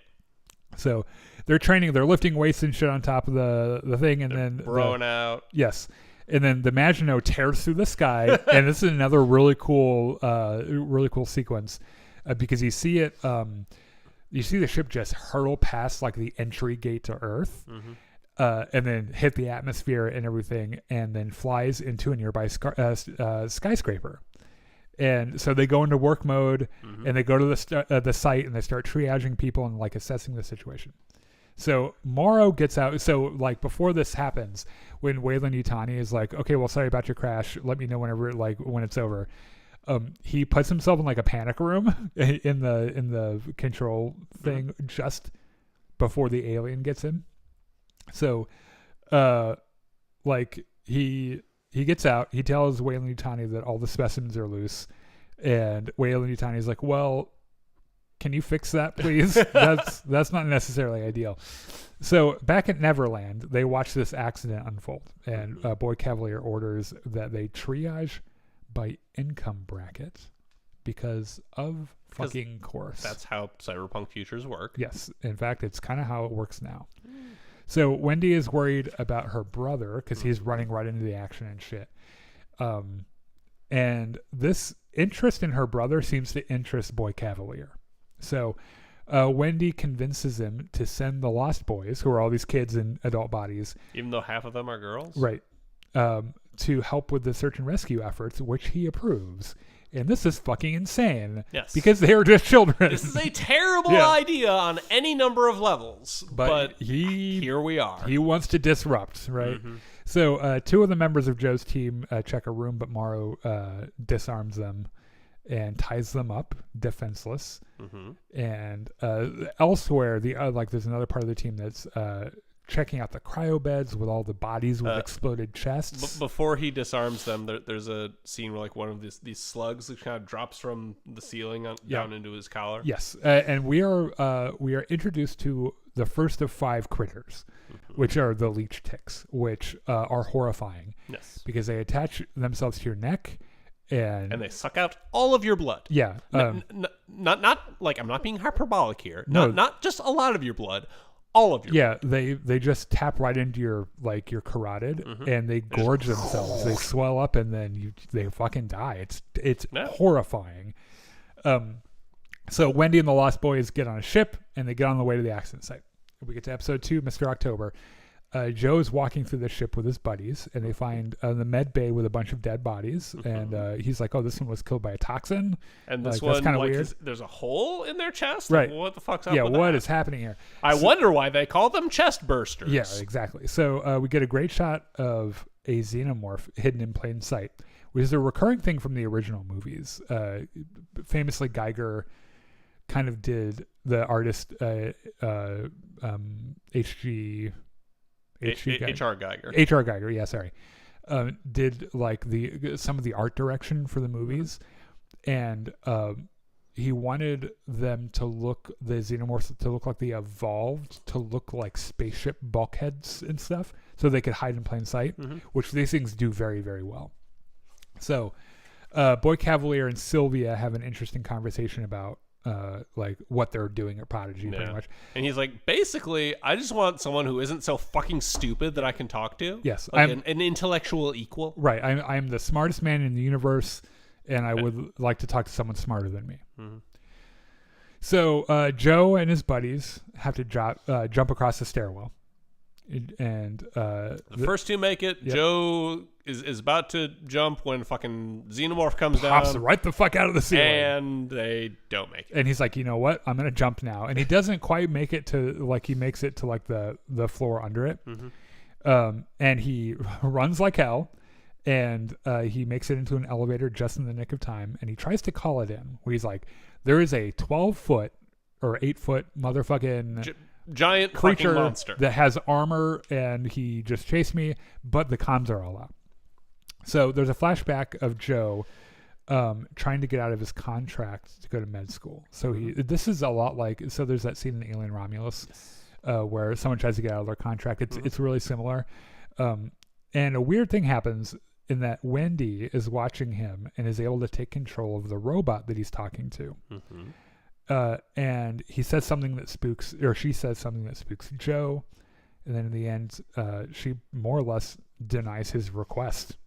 So they're training. They're lifting weights and shit on top of the thing, and they're then throwing out. Yes. And then the Maginot tears through the sky, and this is another really cool sequence because you see it. You see the ship just hurtle past like the entry gate to Earth, and then hit the atmosphere and everything, and then flies into a nearby skyscraper. And so they go into work mode, and they go to the site, and they start triaging people and like assessing the situation. So Morrow gets out. So like before this happens, when Weyland-Yutani is like, okay, well, sorry about your crash. Let me know when it's over. He puts himself in like a panic room in the control thing just before the alien gets in. So, like he gets out. He tells Weyland-Yutani that all the specimens are loose, and Weyland-Yutani is like, well, can you fix that, please? That's not necessarily ideal. So back at Neverland, they watch this accident unfold, and Boy Cavalier orders that they triage by income bracket because of fucking course. That's how cyberpunk futures work. Yes. In fact, it's kind of how it works now. So Wendy is worried about her brother because he's running right into the action and shit. And this interest in her brother seems to interest Boy Cavalier. So Wendy convinces him to send the Lost Boys, who are all these kids in adult bodies. Even though half of them are girls? Right. To help with the search and rescue efforts, which he approves. And this is fucking insane. Yes. Because they are just children. This is a terrible idea on any number of levels. But here we are. He wants to disrupt, right? Mm-hmm. So two of the members of Joe's team check a room, but Morrow disarms them and ties them up, defenseless. Mm-hmm. And elsewhere, there's another part of the team that's checking out the cryo beds with all the bodies with exploded chests. Before he disarms them, there's a scene where like one of these slugs kind of drops from the ceiling down into his collar. Yes, and we are introduced to the first of 5 critters, which are the leech ticks, which are horrifying. Yes, because they attach themselves to your neck. And they suck out all of your blood. Yeah. Not like, I'm not being hyperbolic here. No. Not just a lot of your blood, all of your blood. They just tap right into your carotid, and they gorge themselves. They swell up, and then they fucking die. It's horrifying. So Wendy and the Lost Boys get on a ship, and they get on the way to the accident site. We get to episode 2, Mr. October. Joe is walking through the ship with his buddies, and they find the med bay with a bunch of dead bodies. And he's like, "Oh, this one was killed by a toxin." And this one, that's kind of weird. There's a hole in their chest. Right? Like, what the fuck's up? Yeah, with what that? is happening here? I wonder why they call them chest bursters. Yeah, exactly. So we get a great shot of a xenomorph hidden in plain sight, which is a recurring thing from the original movies. Famously, Geiger kind of did the artist H.R. Geiger. H.R. Geiger, yeah, sorry. Did like some of the art direction for the movies, and he wanted them to look, the xenomorphs to look like they evolved to look like spaceship bulkheads and stuff, so they could hide in plain sight, which these things do very, very well. So, Boy Cavalier and Sylvia have an interesting conversation about like what they're doing at Prodigy, pretty much. And he's like, basically, I just want someone who isn't so fucking stupid that I can talk to. Yes, like an intellectual equal. Right. I'm the smartest man in the universe, and I would like to talk to someone smarter than me. So Joe and his buddies have to jump across the stairwell. And the first 2 make it. Yep. Joe is about to jump when fucking xenomorph comes pops down, right the fuck out of the ceiling, and they don't make it. And he's like, you know what? I'm gonna jump now, and he doesn't quite make it to he makes it to like the floor under it, and he runs like hell, and he makes it into an elevator just in the nick of time, and he tries to call it in. Where he's like, there is a 12-foot or 8-foot motherfucking giant creature monster that has armor, and he just chased me, but the comms are all out. So there's a flashback of Joe trying to get out of his contract to go to med school. So this is a lot like, so there's that scene in Alien Romulus where someone tries to get out of their contract. It's really similar. And a weird thing happens in that Wendy is watching him and is able to take control of the robot that he's talking to. And he says something that spooks, or she says something that spooks Joe. And then in the end, she more or less denies his request.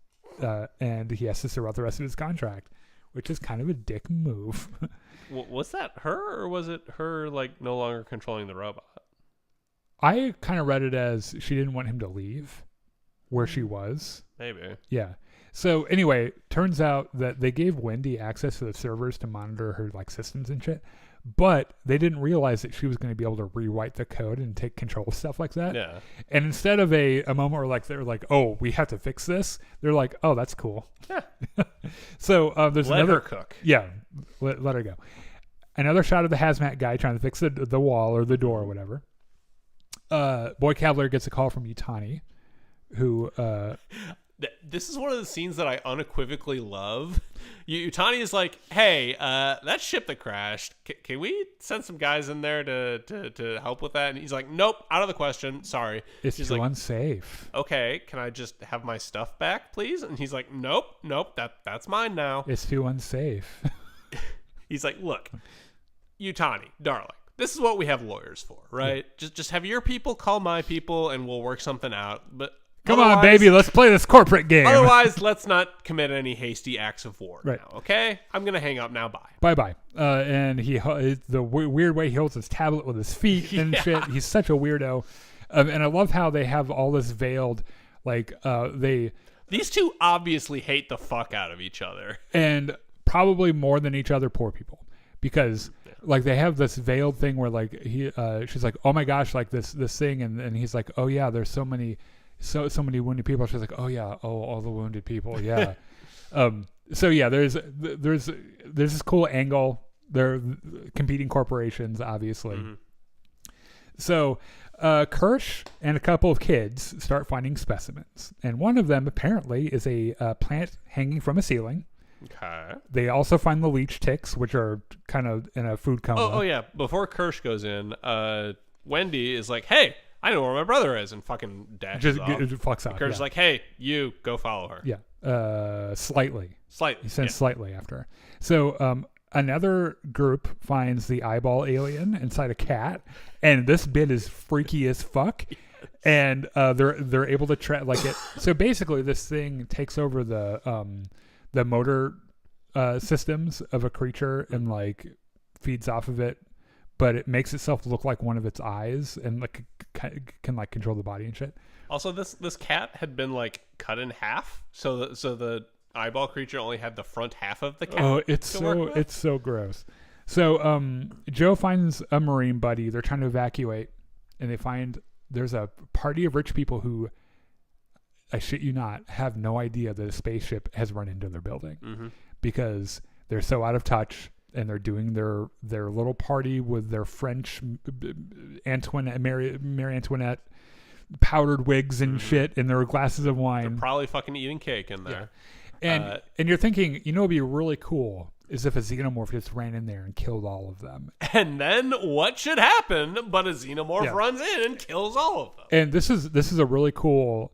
And he has to serve out the rest of his contract, which is kind of a dick move. Was that her, or was it her like no longer controlling the robot? I kind of read it as she didn't want him to leave where she was. Maybe. Yeah. So anyway, turns out that they gave Wendy access to the servers to monitor her like systems and shit, but they didn't realize that she was going to be able to rewrite the code and take control of stuff like that. Yeah. And instead of a moment where like they're like, oh, we have to fix this, they're like, oh, that's cool. Yeah. So there's let another her cook. Yeah, let her go. Another shot of the hazmat guy trying to fix the wall or the door or whatever. Boy Cavalier gets a call from Yutani, who This is one of the scenes that I unequivocally love. Utani is like, hey, that ship that crashed, can we send some guys in there to help with that? And he's like, nope, out of the question. Sorry. It's too unsafe. Okay, can I just have my stuff back, please? And he's like, nope, that's mine now. It's too unsafe. He's like, look, Utani, darling, this is what we have lawyers for, right? Yeah. Just have your people call my people and we'll work something out. But come on, baby, let's play this corporate game. Otherwise, let's not commit any hasty acts of war right now, okay? I'm going to hang up now. Bye. Bye-bye. And the weird way he holds his tablet with his feet and shit. He's such a weirdo. And I love how they have all this veiled, like, These two obviously hate the fuck out of each other. And probably more than each other poor people. Because, like, they have this veiled thing where, like, she's like, oh, my gosh, like, this thing. And he's like, oh, yeah, there's so many wounded people. She's like, oh yeah, all the wounded people, yeah. So yeah, there's this cool angle. They're competing corporations, obviously. Mm-hmm. So Kirsch and a couple of kids start finding specimens, and one of them apparently is a plant hanging from a ceiling. Okay. They also find the leech ticks, which are kind of in a food coma. Oh yeah. Before Kirsch goes in, Wendy is like, hey, I know where my brother is, and fucking dashes off. Fucks off. Kurt's like, hey, you go follow her. Yeah. Slightly. He sends slightly after her. So another group finds the eyeball alien inside a cat, and this bit is freaky as fuck. Yes. And they're able to track like it. So basically, this thing takes over the motor systems of a creature and like feeds off of it. But it makes itself look like one of its eyes and like can like control the body and shit. Also, this cat had been like cut in half, so the eyeball creature only had the front half of the cat. Oh, it's so gross. So Joe finds a Marine buddy. They're trying to evacuate, and they find there's a party of rich people who, I shit you not, have no idea that a spaceship has run into their building because they're so out of touch. And they're doing their little party with their French Mary Antoinette powdered wigs and shit and their glasses of wine. They're probably fucking eating cake in there. Yeah. And you're thinking, you know, it'd be really cool is if a xenomorph just ran in there and killed all of them. And then what should happen? But a xenomorph runs in and kills all of them. And this is a really cool.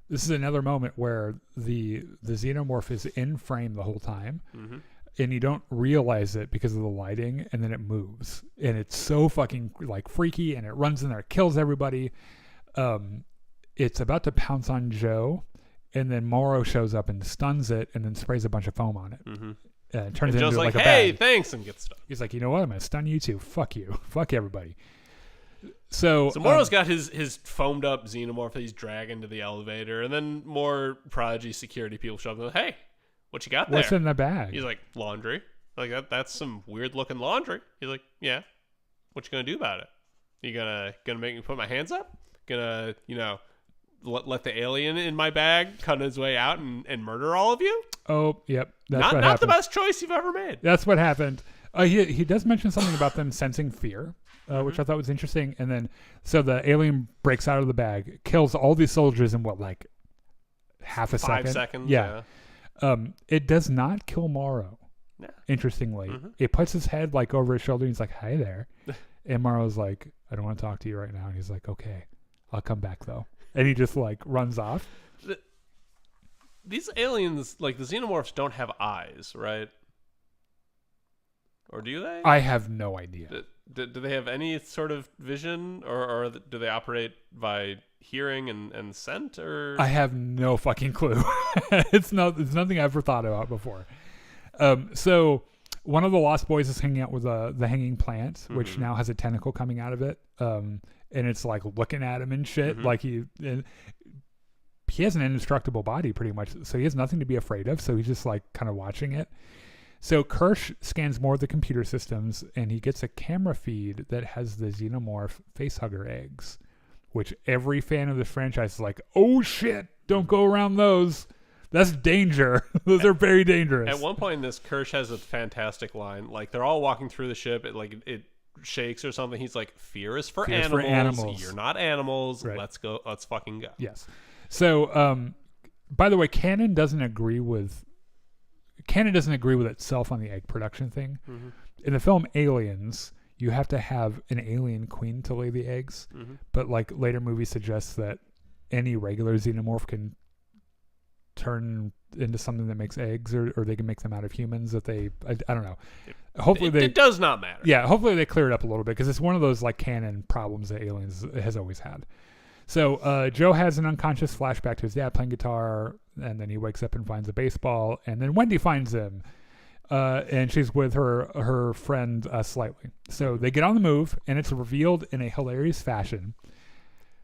This is another moment where the xenomorph is in frame the whole time. Mm-hmm. And you don't realize it because of the lighting, and then it moves, and it's so fucking like freaky, and it runs in there, kills everybody. It's about to pounce on Joe, and then Morrow shows up and stuns it, and then sprays a bunch of foam on it. Mm-hmm. And turns it into like a bag. Hey, thanks, and gets stunned. He's like, you know what? I'm gonna stun you too. Fuck you. Fuck everybody. So Morrow's got his foamed up xenomorph that he's dragging to the elevator, and then more Prodigy security people show up and like, hey, what you got there? What's in the bag? He's like, laundry. Like that's some weird looking laundry. He's like, yeah. What you gonna do about it? You gonna make me put my hands up? Gonna, let the alien in my bag cut his way out and murder all of you? Oh, yep. That's not the best choice you've ever made. That's what happened. He does mention something about them sensing fear, which I thought was interesting. And then, so the alien breaks out of the bag, kills all these soldiers in what, like half a second? 5 seconds. Yeah. It does not kill Morrow. No. Interestingly, it puts his head like over his shoulder. And he's like, "Hi there," and Morrow's like, "I don't want to talk to you right now." And he's like, "Okay, I'll come back though." And he just like runs off. These aliens, like the xenomorphs, don't have eyes, right? Or do they? I have no idea. Do they have any sort of vision, or do they operate by hearing and scent? Or I have no fucking clue. It's nothing I've ever thought about before. So one of the Lost Boys is hanging out with the hanging plant, which now has a tentacle coming out of it, and it's like looking at him and shit. Like he has an indestructible body pretty much, so he has nothing to be afraid of. So he's just like kind of watching it. So Kirsch scans more of the computer systems, and he gets a camera feed that has the xenomorph facehugger eggs, which every fan of the franchise is like, oh shit, don't go around those. That's danger. Those are very dangerous. At one point in this, Kirsch has a fantastic line. Like, they're all walking through the ship. It shakes or something. He's like, fear is for animals. You're not animals. Right. Let's go. Let's fucking go. Yes. So by the way, canon doesn't agree with itself on the egg production thing. Mm-hmm. In the film Aliens, you have to have an alien queen to lay the eggs, Mm-hmm. but like later movies suggest that any regular xenomorph can turn into something that makes eggs, or they can make them out of humans that I don't know. Hopefully It does not matter. Yeah, hopefully they clear it up a little bit, because it's one of those like canon problems that Aliens has always had. So Joe has an unconscious flashback to his dad playing guitar, and then he wakes up and finds a baseball, and then Wendy finds him, and she's with her friend Slightly. So they get on the move, and it's revealed in a hilarious fashion.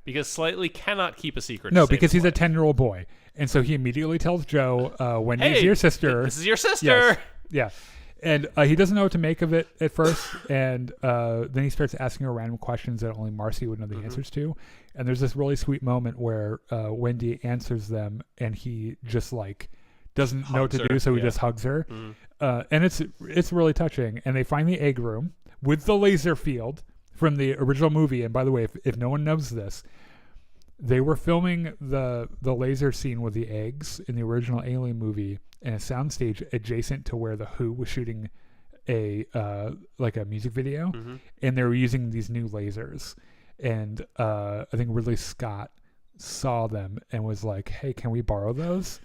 Because Slightly cannot keep a secret. No, to save because his he's a life. 10-year-old boy, and so he immediately tells Joe, Wendy's Hey, your sister. This is your sister. Yes. Yeah. And he doesn't know what to make of it at first, and then he starts asking her random questions that only Marcy would know the answers to. And there's this really sweet moment where Wendy answers them, and he just like doesn't know what to Hugs do, her, so he yeah. just hugs her. Mhm. And it's really touching. And they find the egg room with the laser field from the original movie. And by the way, if no one knows this, they were filming the laser scene with the eggs in the original Alien movie in a soundstage adjacent to where the Who was shooting a music video, and they were using these new lasers. And I think Ridley Scott saw them and was like, "Hey, can we borrow those?"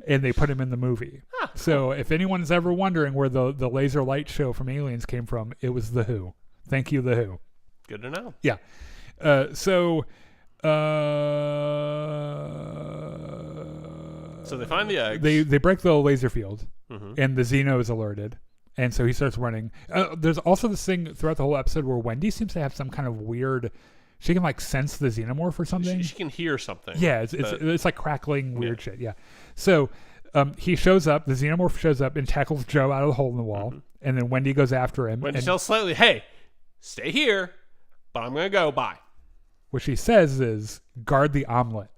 And they put them in the movie. So if anyone's ever wondering where the laser light show from Aliens came from, it was the Who. Thank you, the Who. Good to know. Yeah. So they find the eggs. They break the laser field, Mhm. and the Xeno is alerted, and so he starts running. There's also this thing throughout the whole episode where Wendy seems to have some kind of weird. She can like sense the xenomorph or something. She can hear something. Yeah, it's like crackling weird shit. Yeah. So he shows up. The xenomorph shows up and tackles Joe out of the hole in the wall, and then Wendy goes after him. Wendy and tells Slightly, "Hey, stay here, but I'm gonna go. Bye." what she says is, "Guard the omelet,"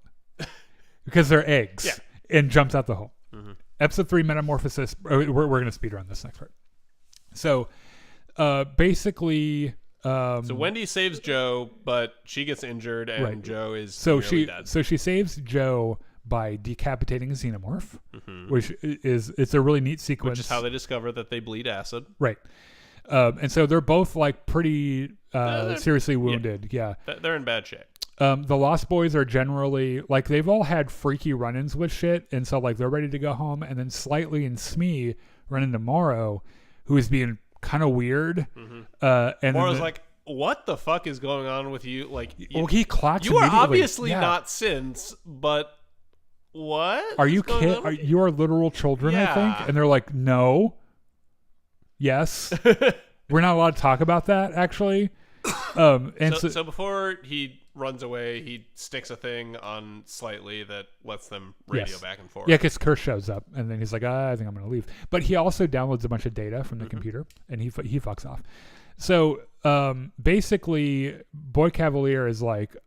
because they're eggs. Yeah. And jumps out the hole. Episode 3, Metamorphosis. We're going to speed run this next part. So basically. So Wendy saves Joe, but she gets injured, and Joe is nearly dead. So she saves Joe by decapitating a xenomorph, which it's a really neat sequence. Which is how they discover that they bleed acid. Right. And so they're both like pretty seriously wounded. Yeah. They're in bad shape. The Lost Boys are generally like they've all had freaky run-ins with shit, and so like they're ready to go home. And then Slightly and Smee run into Morrow, who is being kind of weird. And Morrow's like, "What the fuck is going on with you?" Like, he clocks. You are immediately. obviously Yeah. not synths, but what? Are you is going kid? on Are with you are literal children? I Yeah. think, and they're like, no, yes, we're not allowed to talk about that actually. And so before he runs away, he sticks a thing on Slightly that lets them radio Yes. back and forth. yeah, because Kirsch shows up, and then he's like, I think I'm going to leave. But he also downloads a bunch of data from the computer, and he fucks off. So basically, Boy Cavalier is like,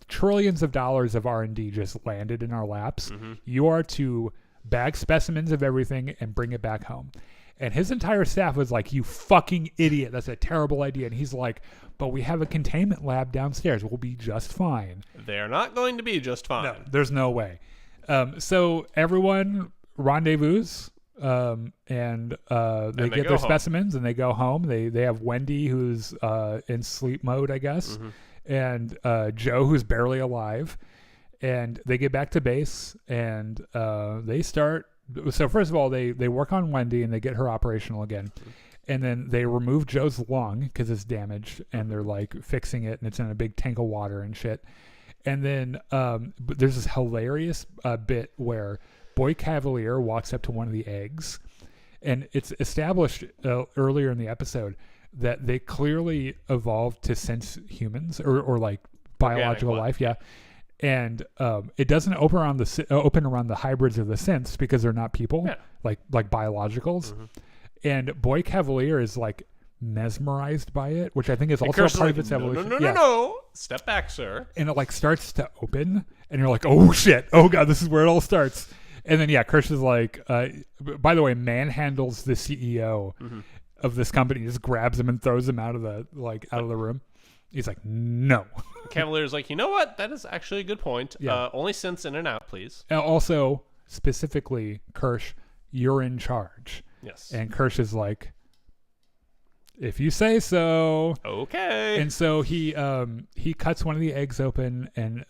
trillions of dollars of R&D just landed in our laps. You are to bag specimens of everything and bring it back home. And his entire staff was like, "You fucking idiot. That's a terrible idea." And he's like, "But we have a containment lab downstairs. We'll be just fine." They're not going to be just fine. No, there's no way. So everyone rendezvous, and they get go their home. specimens, and they go home. They have Wendy, who's in sleep mode, I guess, and Joe, who's barely alive. And they get back to base, and they start. So first of all, they work on Wendy, and they get her operational again. And then they remove Joe's lung because it's damaged, and they're like fixing it, and it's in a big tank of water and shit. And then but there's this hilarious bit where Boy Cavalier walks up to one of the eggs, and it's established earlier in the episode that they clearly evolved to sense humans or like biological life. Yeah. And it doesn't open around the hybrids of the synths because they're not people, like biologicals. And Boy Cavalier is like mesmerized by it, which I think is also part of its evolution. No. Step back, sir. And it like starts to open, and you're like, "Oh shit! Oh god, this is where it all starts." And then Kirsch is like, by the way, manhandles the CEO of this company, just grabs him and throws him out of the room. He's like, no. Cavalier's like, you know what? That is actually a good point. Yeah. Only since in and out, please. And also, specifically, Kirsch, you're in charge. Yes. And Kirsch is like, if you say so. Okay. And so he cuts one of the eggs open and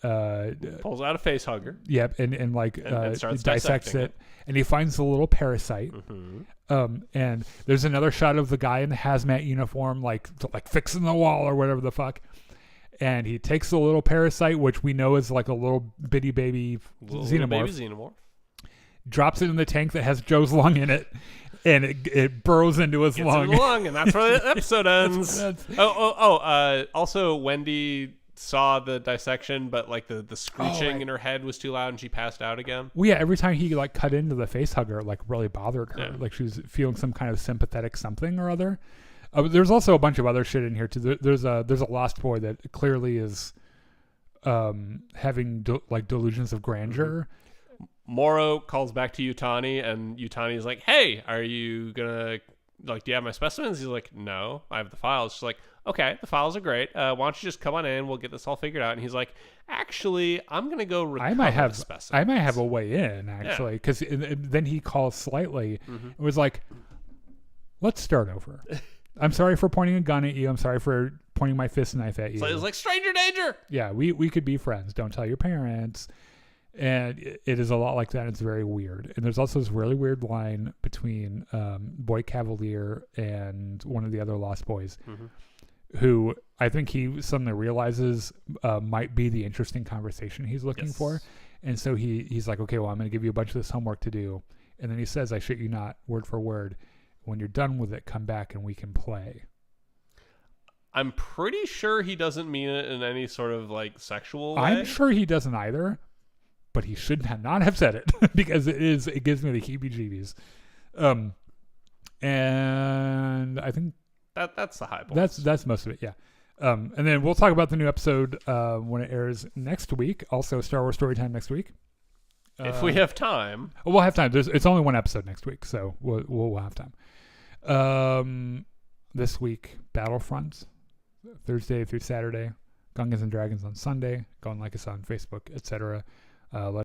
pulls out a face hugger. Yep, and like and starts dissects dissecting it, and he finds the little parasite. Mm-hmm. And there's another shot of the guy in the hazmat uniform, like fixing the wall or whatever the fuck. And he takes the little parasite, which we know is like a little bitty baby Little baby xenomorph. Drops it in the tank that has Joe's lung in it, and it burrows into his Gets lung. into the lung, and that's where the episode ends. Also, Wendy saw the dissection, but like the screeching in her head was too loud, and she passed out again. Well, yeah, every time he like cut into the face hugger, it like really bothered her. Yeah. Like she was feeling some kind of sympathetic something or other. There's also a bunch of other shit in here too. There's a lost boy that clearly is having delusions of grandeur. Morrow calls back to Yutani, and Yutani's like, hey, are you gonna, like, do you have my specimens? He's like, no, I have the files. She's like, okay, the files are great. Why don't you just come on in? We'll get this all figured out. And he's like, actually, I'm gonna go recover the specimens. I might have a way in, actually, because then he calls slightly. Mm-hmm. It was like, let's start over. I'm sorry for pointing a gun at you. I'm sorry for pointing my fist knife at you. So it was like stranger danger. Yeah, we could be friends. Don't tell your parents. And it is a lot like that. It's very weird. And there's also this really weird line between Boy Cavalier and one of the other Lost Boys, who I think he suddenly realizes might be the interesting conversation he's looking for. And so he's like, okay, well, I'm going to give you a bunch of this homework to do. And then he says, I shit you not, word for word, when you're done with it, come back and we can play. I'm pretty sure he doesn't mean it in any sort of like sexual way. I'm sure he doesn't either. But he should not have said it because it gives me the heebie-jeebies. And I think that's the high point. That's most of it, yeah. And then we'll talk about the new episode when it airs next week. Also, Star Wars Storytime next week. If we have time. We'll have time. It's only one episode next week, so we'll have time. This week, Battlefront, Thursday through Saturday. Gungans and Dragons on Sunday. Go and like us on Facebook, etc. Let